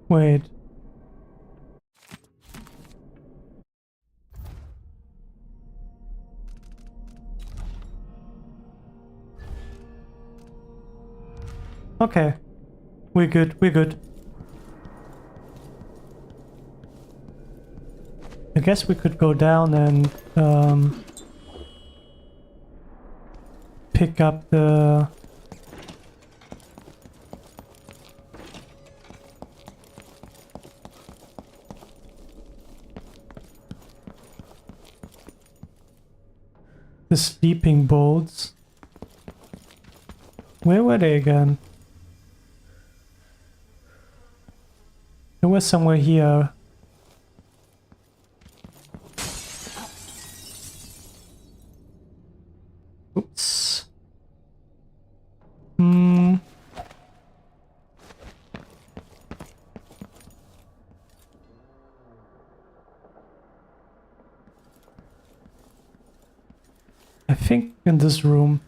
Wait. Okay. We're good, we're good. I guess we could go down and pick up the sleeping bolts. Where were they again? They were somewhere here. think in this room.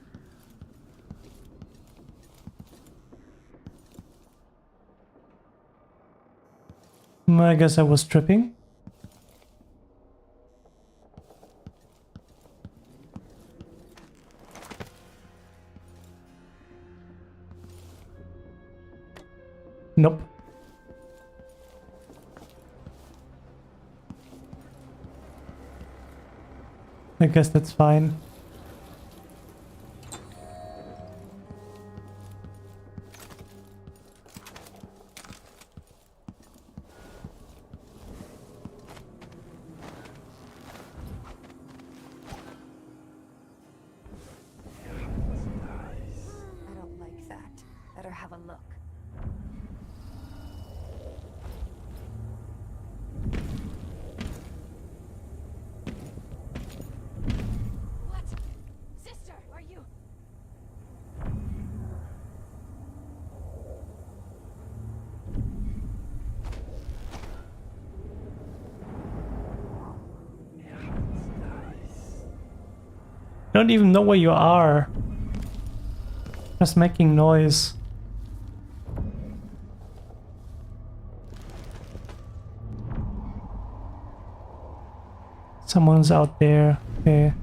I guess I was tripping. Nope. I guess that's fine. I don't like that. Better have a look. What? Sister, are you? I don't even know where you are. Just making noise. Someone's out there. Okay.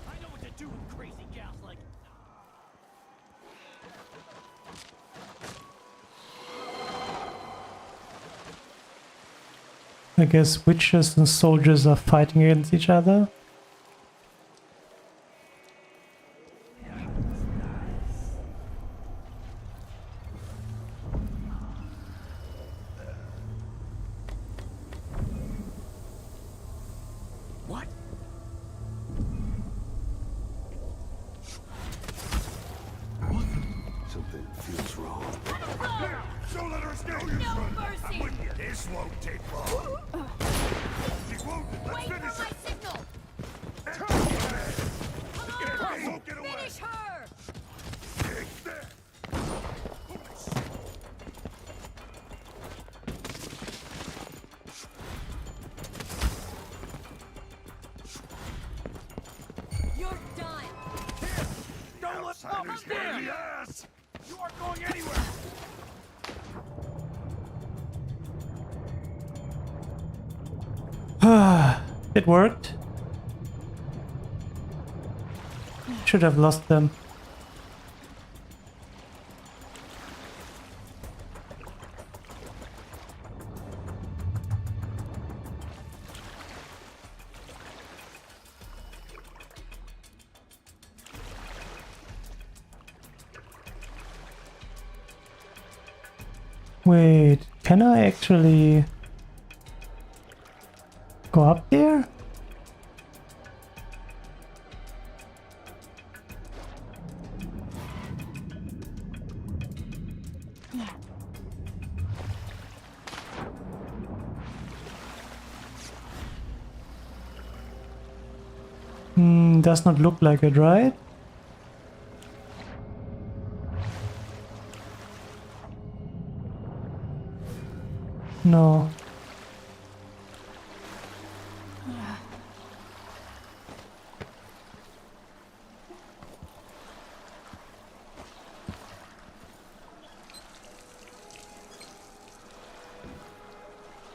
I know what to do with crazy gals like. I guess witches and soldiers are fighting against each other. What? Something feels wrong. Don't let her escape! No mercy! I'm with you. This won't take long. She's wounded. Let's finish her. signal! He won't get away. Finish her! Take that. You're done! Don't let Outsiders get in the ass! You aren't going anywhere! It worked. Should have lost them. Wait, can I actually go up there? Does not look like it, right? No.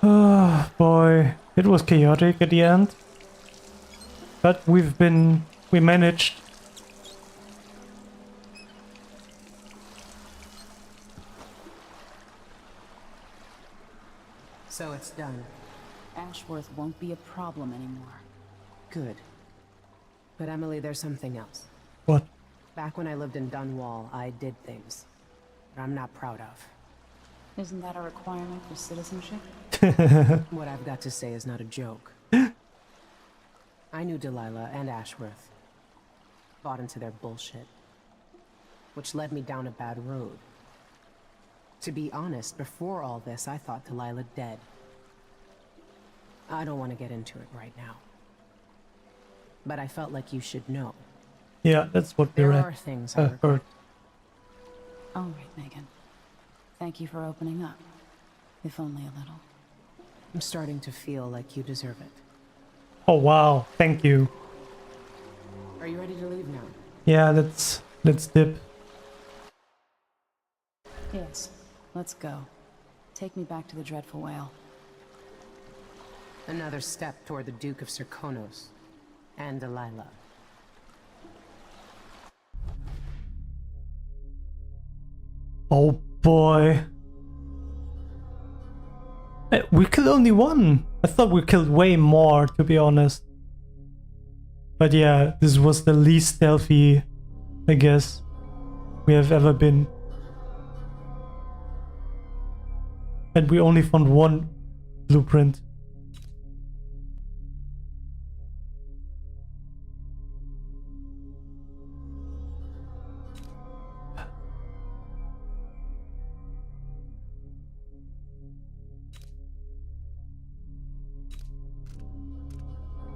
Oh boy, it was chaotic at the end. But we managed. So it's done. Ashworth won't be a problem anymore. Good. But Emily, there's something else. What? Back when I lived in Dunwall, I did things that I'm not proud of. Isn't that a requirement for citizenship? What I've got to say is not a joke. I knew Delilah and Ashworth. Bought into their bullshit. Which led me down a bad road. To be honest, before all this, I thought Delilah dead. I don't want to get into it right now. But I felt like you should know. Yeah, that's what we There read. are things I regret. Heard. All right, Megan. Thank you for opening up. If only a little. I'm starting to feel like you deserve it. Oh wow, thank you. Are you ready to leave now? Yeah, let's dip. Yes. Let's go. Take me back to the Dreadful Whale. Another step toward the Duke of Serkonos and Delilah. Oh boy. We killed only one. I thought we killed way more, to be honest. But yeah, this was the least stealthy, I guess, we have ever been. And we only found one blueprint.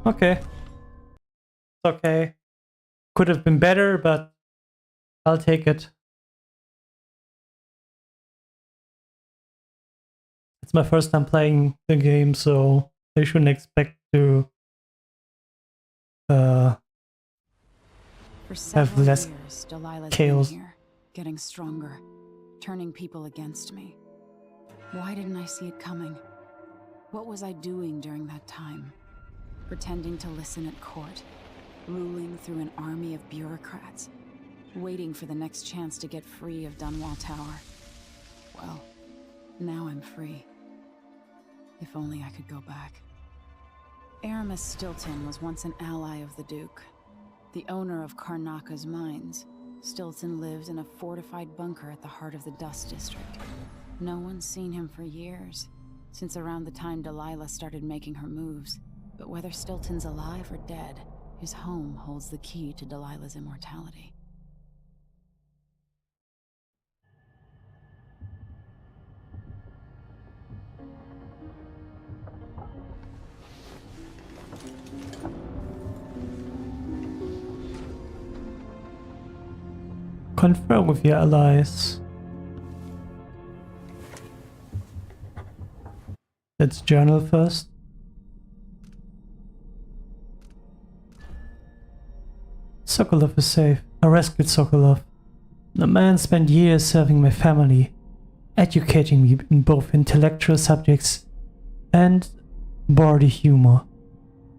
Okay. It's okay. Could have been better, but I'll take it. It's my first time playing the game, so I shouldn't expect to For have several less years, Delilah's chaos. been here, getting stronger, turning people against me. Why didn't I see it coming? What was I doing during that time? Pretending to listen at court, ruling through an army of bureaucrats, waiting for the next chance to get free of Dunwall Tower. Well, now I'm free. If only I could go back. Aramis Stilton was once an ally of the Duke. The owner of Karnaca's mines, Stilton lived in a fortified bunker at the heart of the Dust District. No one's seen him for years, since around the time Delilah started making her moves. But whether Stilton's alive or dead, his home holds the key to Delilah's immortality. Confer with your allies. Let's journal first. Sokolov is safe. I rescued Sokolov. The man spent years serving my family, educating me in both intellectual subjects and body humor.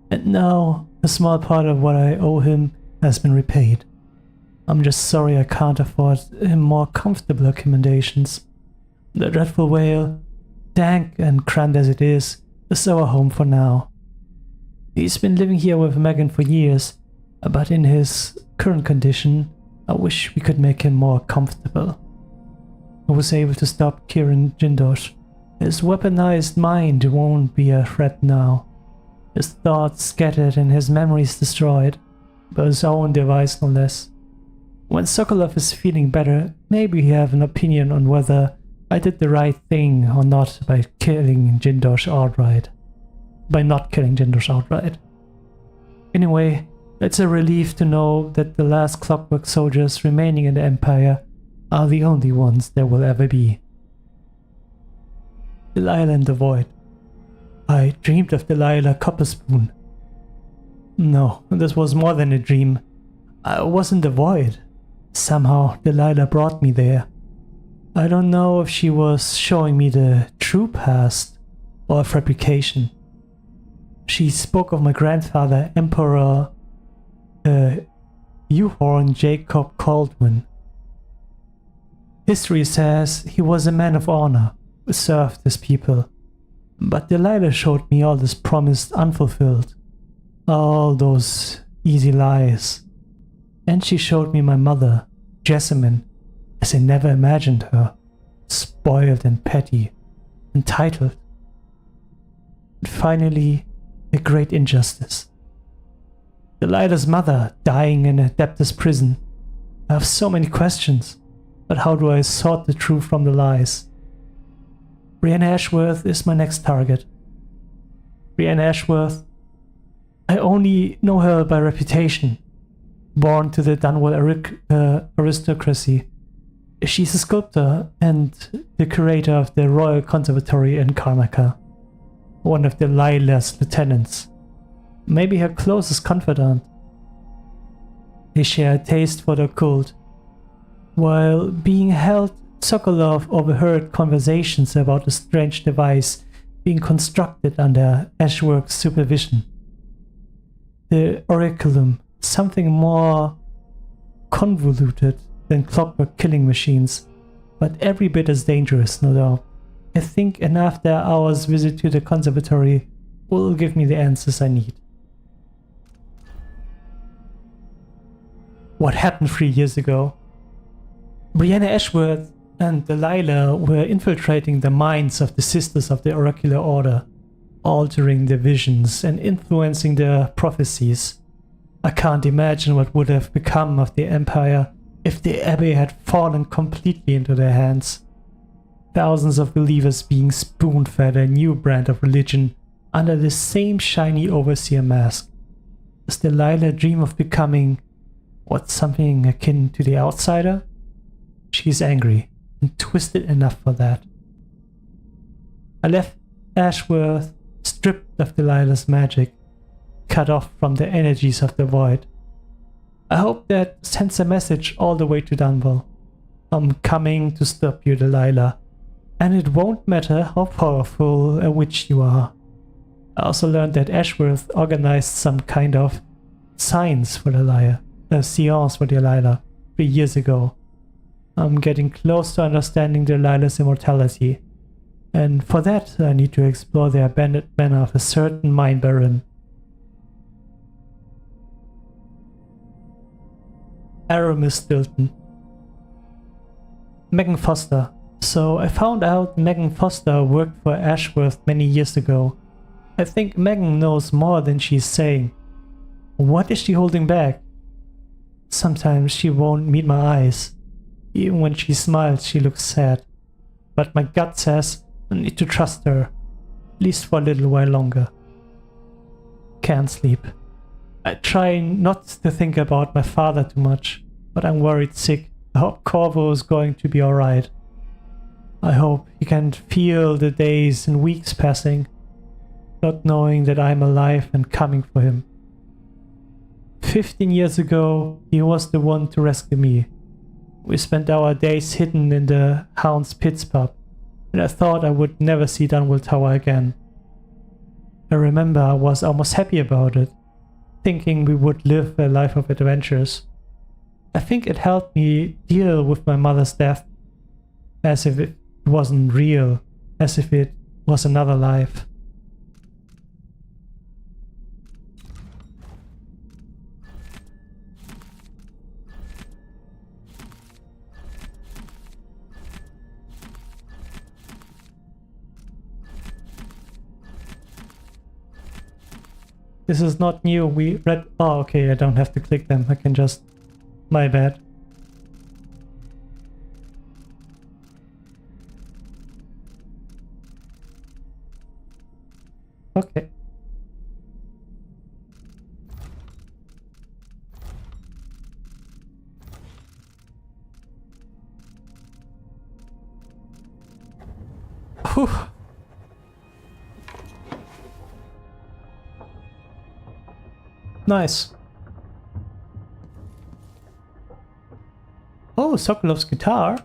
And now, a small part of what I owe him has been repaid. I'm just sorry I can't afford him more comfortable accommodations. The Dreadful Whale, dank and cramped as it is our home for now. He's been living here with Megan for years, but in his current condition, I wish we could make him more comfortable. I was able to stop Kirin Jindosh. His weaponized mind won't be a threat now. His thoughts scattered and his memories destroyed, by his own device no less. When Sokolov is feeling better, maybe he have an opinion on whether I did the right thing or not by killing Jindosh outright. By not killing Jindosh outright. Anyway, it's a relief to know that the last Clockwork soldiers remaining in the Empire are the only ones there will ever be. Delilah and the Void. I dreamed of Delilah Copperspoon. No, this was more than a dream. I was in the Void. Somehow Delilah brought me there. I don't know if she was showing me the true past or a fabrication. She spoke of my grandfather, Emperor Euhorn Jacob Caldwin. History says he was a man of honor, who served his people. But Delilah showed me all this promise unfulfilled. All those easy lies. And she showed me my mother, Jessamine, as I never imagined her, spoiled and petty, entitled. And finally, a great injustice. Delilah's mother dying in a debtor's prison. I have so many questions, but how do I sort the truth from the lies? Brianna Ashworth is my next target. Brianna Ashworth, I only know her by reputation. Born to the Dunwall aristocracy. She's a sculptor and the curator of the Royal Conservatory in Karnaca. One of Delilah's lieutenants. Maybe her closest confidant. They share a taste for the occult. While being held, Sokolov overheard conversations about a strange device being constructed under Ashworth's supervision. The Oraculum, something more convoluted than clockwork killing machines, but every bit as dangerous, no doubt. I think an after-hours visit to the conservatory will give me the answers I need. What happened 3 years ago? Brianna Ashworth and Delilah were infiltrating the minds of the Sisters of the Oracular Order, altering their visions and influencing their prophecies. I can't imagine what would have become of the Empire if the Abbey had fallen completely into their hands. Thousands of believers being spoon-fed a new brand of religion under the same shiny overseer mask. Does Delilah dream of becoming something akin to the outsider? She's angry and twisted enough for that. I left Ashworth stripped of Delilah's magic, cut off from the energies of the void. I hope that sends a message all the way to Dunwall. I'm coming to stop you, Delilah, and it won't matter how powerful a witch you are. I also learned that Ashworth organized some kind of seance for Delilah 3 years ago. I'm getting close to understanding Delilah's immortality, and for that I need to explore the abandoned manor of a certain mine baron. Aramis Stilton. Megan Foster. So I found out Megan Foster worked for Ashworth many years ago. I think Megan knows more than she's saying. What is she holding back? Sometimes she won't meet my eyes. Even when she smiles, she looks sad. But my gut says I need to trust her, at least for a little while longer. Can't sleep. I try not to think about my father too much, but I'm worried sick. I hope Corvo is going to be alright. I hope he can feel the days and weeks passing, not knowing that I'm alive and coming for him. 15 years ago, he was the one to rescue me. We spent our days hidden in the Hound's Pits pub, and I thought I would never see Dunwall Tower again. I remember I was almost happy about it, thinking we would live a life of adventures. I think it helped me deal with my mother's death, as if it wasn't real, as if it was another life. This is not new, we read... Oh, okay, I don't have to click them, I can just... My bad. Okay. Whew. Nice. Oh, Sokolov's guitar.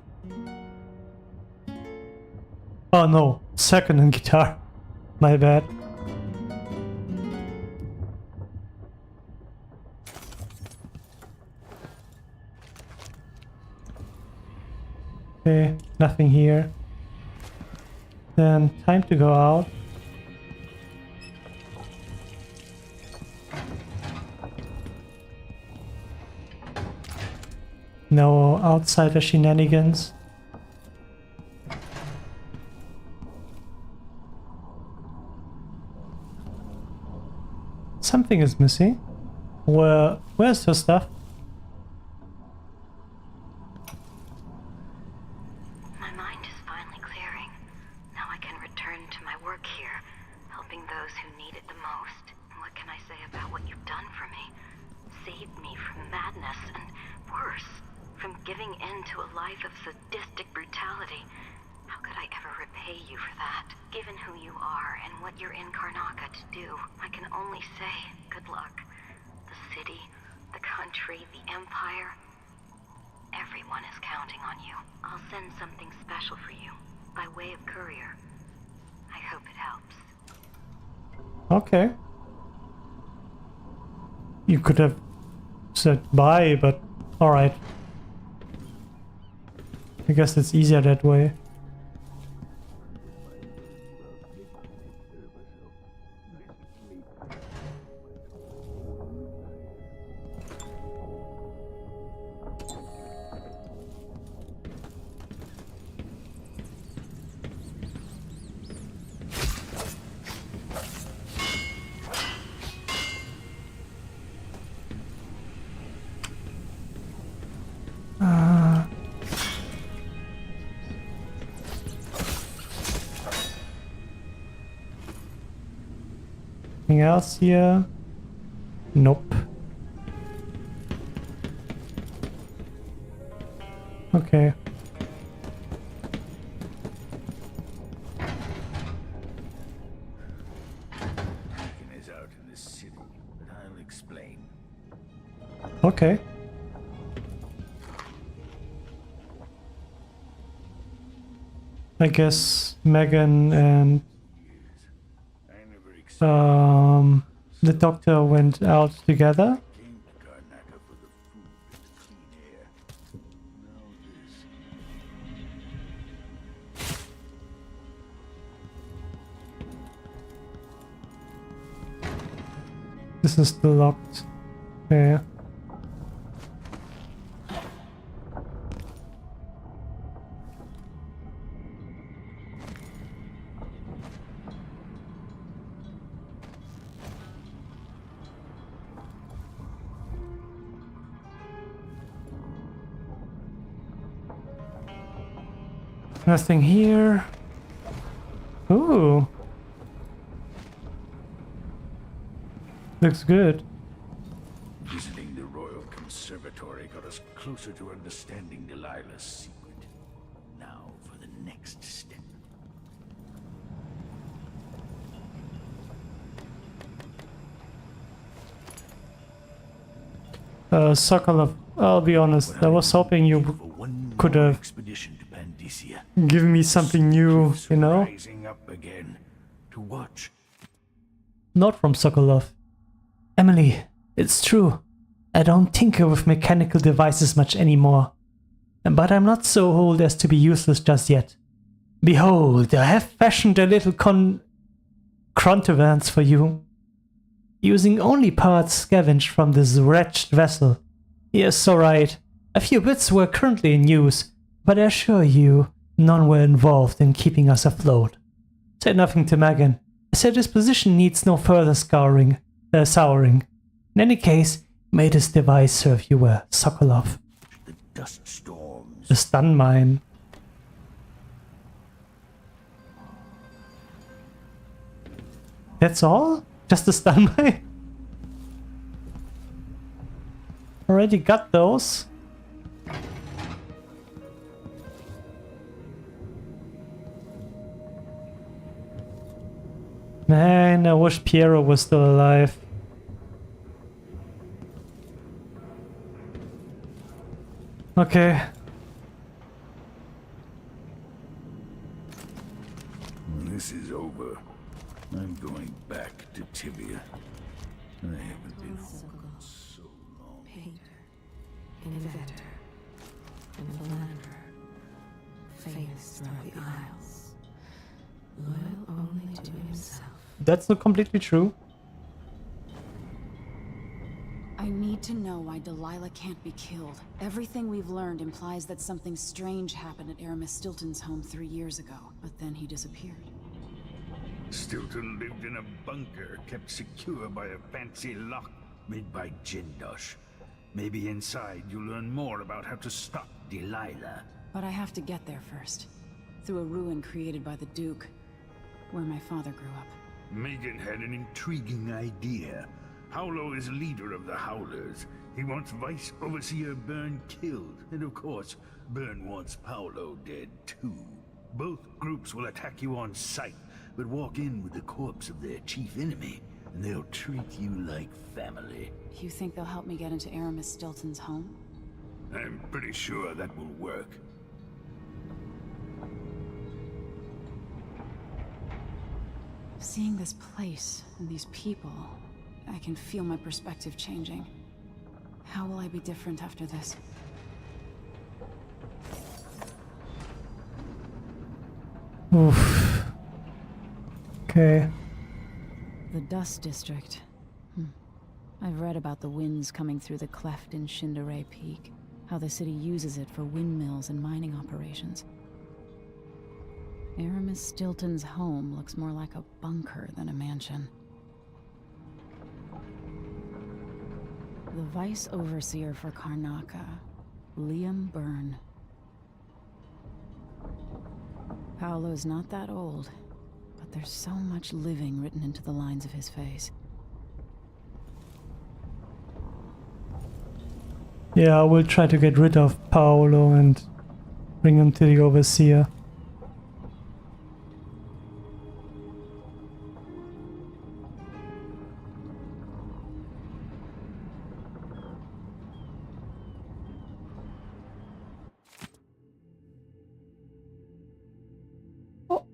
Oh no, second-hand guitar. My bad. Okay, nothing here. Then time to go out. No outsider shenanigans. Something is missing. Where's your stuff? My mind is finally clearing. Now I can return to my work here, helping those who need it the most. What can I say about what you've done for me? Saved me from madness and worse, from giving in to a life of sadistic brutality. How could I ever repay you for that? Given who you are and what you're in Karnaca to do, I can only say good luck. The city, the country, the empire, everyone is counting on you. I'll send something special for you, by way of courier. I hope it helps. Okay. You could have said bye, but alright. I guess it's easier that way. Anything else here? Nope. Okay. Is out in this city, but I'll explain. Okay. I guess Megan and the doctor went out together. Came to Karnaca for the food and clean air. Now this is still locked. Yeah. Nothing here. Ooh. Looks good. visiting the Royal Conservatory got us closer to understanding Delilah's secret. Now for the next step. Sokolov, I'll be honest, I was hoping you could have Expedition to Pandesia. given me something new, you know? Rising up again to watch. Not from Sokolov. Emily, it's true. I don't tinker with mechanical devices much anymore. But I'm not so old as to be useless just yet. Behold, I have fashioned a little contrivance for you. Using only parts scavenged from this wretched vessel. You're so right. A few bits were currently in use, but I assure you, none were involved in keeping us afloat. Said nothing to Megan. I said his position needs no further souring. In any case, may this device serve you well, Sokolov. The dust storms. The stun mine. That's all? Just a stun mine? Already got those. Man, I wish Piero was still alive. Okay. This is over. I'm going back to Tibia. I haven't been home so long. Painter, inventor, and philanderer, famous throughout the Isles, loyal only to himself. That's not completely true. I need to to know why Delilah can't be killed. Everything we've learned implies that something strange happened at Aramis Stilton's home 3 years ago, but then he disappeared. Stilton lived in a bunker kept secure by a fancy lock made by Jindosh. Maybe inside you'll learn more about how to stop Delilah. But I have to get there first. Through a ruin created by the Duke, where my father grew up. Megan had an intriguing idea. Howlo is leader of the Howlers. He wants Vice Overseer Byrne killed, and of course, Byrne wants Paolo dead too. Both groups will attack you on sight, but walk in with the corpse of their chief enemy, and they'll treat you like family. You think they'll help me get into Aramis Stilton's home? I'm pretty sure that will work. Seeing this place and these people, I can feel my perspective changing. How will I be different after this? Oof. Okay. The Dust District. I've read about the winds coming through the cleft in Shindaray Peak, how the city uses it for windmills and mining operations. Aramis Stilton's home looks more like a bunker than a mansion. The Vice Overseer for Karnaca, Liam Byrne. Paolo's not that old, but there's so much living written into the lines of his face. Yeah, I will try to get rid of Paolo and bring him to the Overseer.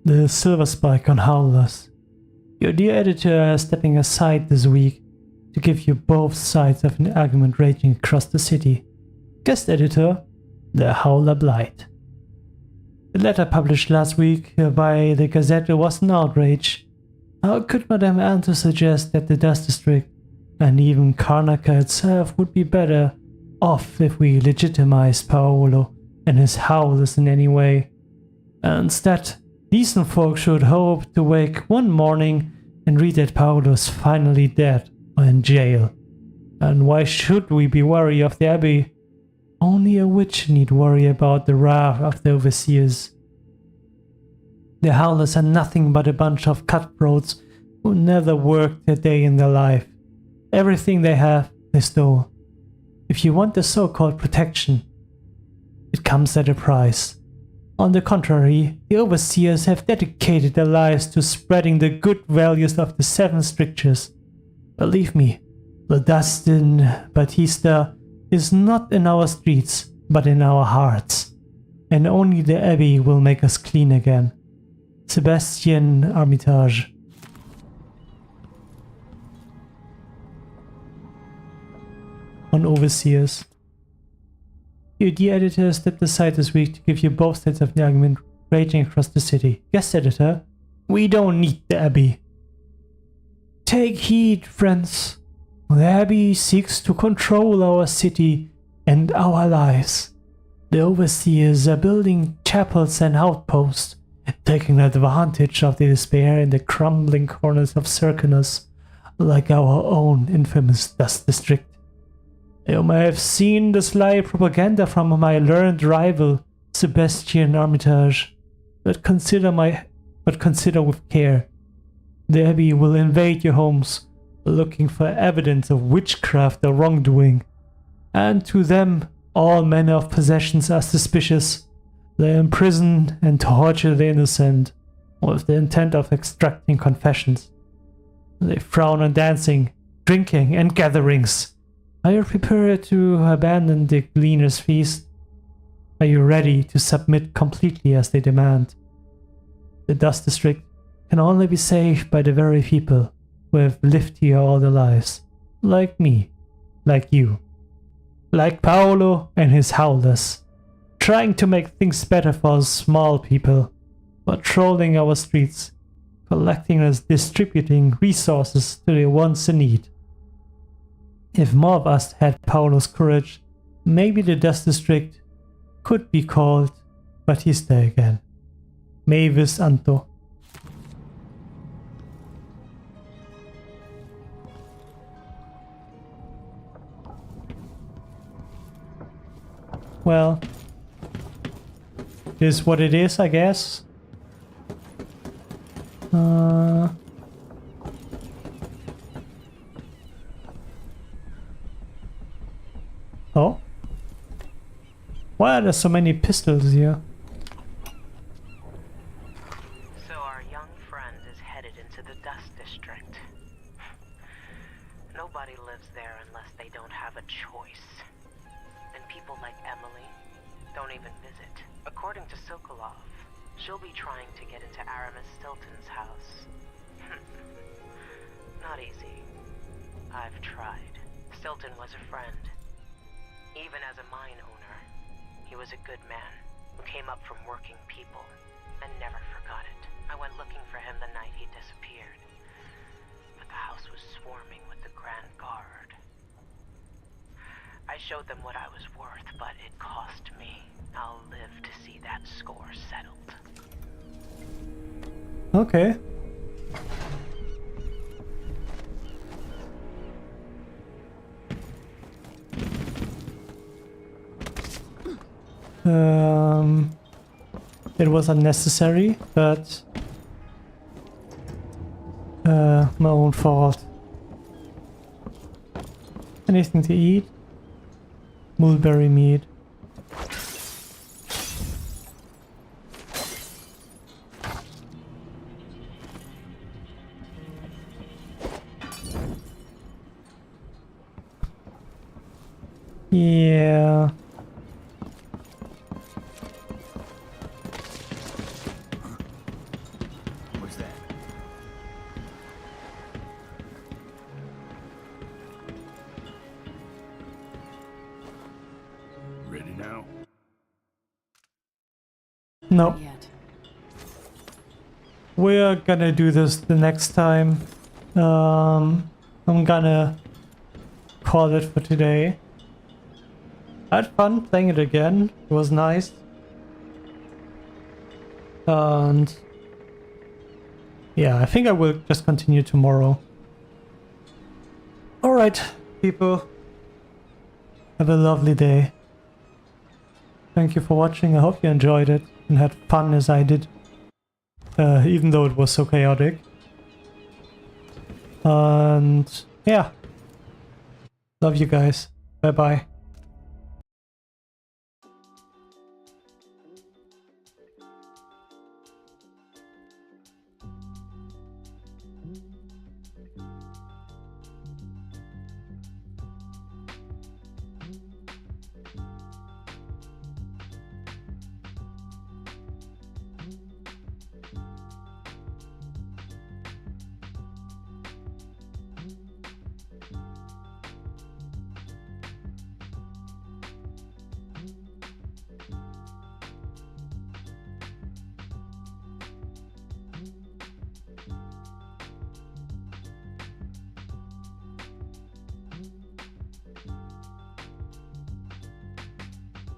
The Silver Spike on Howlers. Your dear editor is stepping aside this week to give you both sides of an argument raging across the city. Guest editor, the Howler Blight. The letter published last week by the Gazette was an outrage. How could Madame Anne suggest that the Dust District and even Karnaca itself would be better off if we legitimized Paolo and his Howlers in any way? Instead, decent folk should hope to wake one morning and read that Paolo's finally dead or in jail. And why should we be worried of the Abbey? Only a witch need worry about the wrath of the Overseers. The Howlers are nothing but a bunch of cutthroats who never worked a day in their life. Everything they have, they stole. If you want the so-called protection, it comes at a price. On the contrary, the Overseers have dedicated their lives to spreading the good values of the Seven Strictures. Believe me, the dust in Batista is not in our streets, but in our hearts. And only the Abbey will make us clean again. Sebastian Armitage. On Overseers. Your dear editor stepped aside this week to give you both sides of the argument raging across the city. Guest editor, we don't need the Abbey. Take heed, friends. The Abbey seeks to control our city and our lives. The Overseers are building chapels and outposts, taking advantage of the despair in the crumbling corners of Circinus, like our own infamous Dust District. You may have seen the sly propaganda from my learned rival, Sebastian Armitage, but consider with care. The Abbey will invade your homes, looking for evidence of witchcraft or wrongdoing, and to them all manner of possessions are suspicious. They imprison and torture the innocent, with the intent of extracting confessions. They frown on dancing, drinking, and gatherings. Are you prepared to abandon the Gleaner's Feast? Are you ready to submit completely as they demand? The Dust District can only be saved by the very people who have lived here all their lives. Like me, like you. Like Paolo and his Howlers. Trying to make things better for us small people. Patrolling our streets. Collecting and distributing resources to the ones in need. If more of us had Paolo's courage, maybe the Dust District could be called Batista again. Mavis Anto. Well, is what it is, I guess. Oh. Why are there so many pistols here? So our young friend is headed into the Dust District. Nobody lives there unless they don't have a choice. And people like Emily don't even visit. According to Sokolov, she'll be trying to get into Aramis Stilton's house. Not easy. I've tried. Stilton was a friend. Even as a mine owner, he was a good man who came up from working people and never forgot it. I went looking for him the night he disappeared, but the house was swarming with the Grand Guard. I showed them what I was worth, but it cost me. I'll live to see that score settled. Okay. It was unnecessary, but my own fault. Anything to eat? Mulberry meat. Yeah. What's that? Ready now? No. Not yet. We're gonna do this the next time. I'm gonna call it for today. I had fun playing it again. It was nice. And yeah, I think I will just continue tomorrow. Alright, people. Have a lovely day. Thank you for watching. I hope you enjoyed it and had fun as I did. Even though it was so chaotic. And yeah. Love you guys. Bye bye.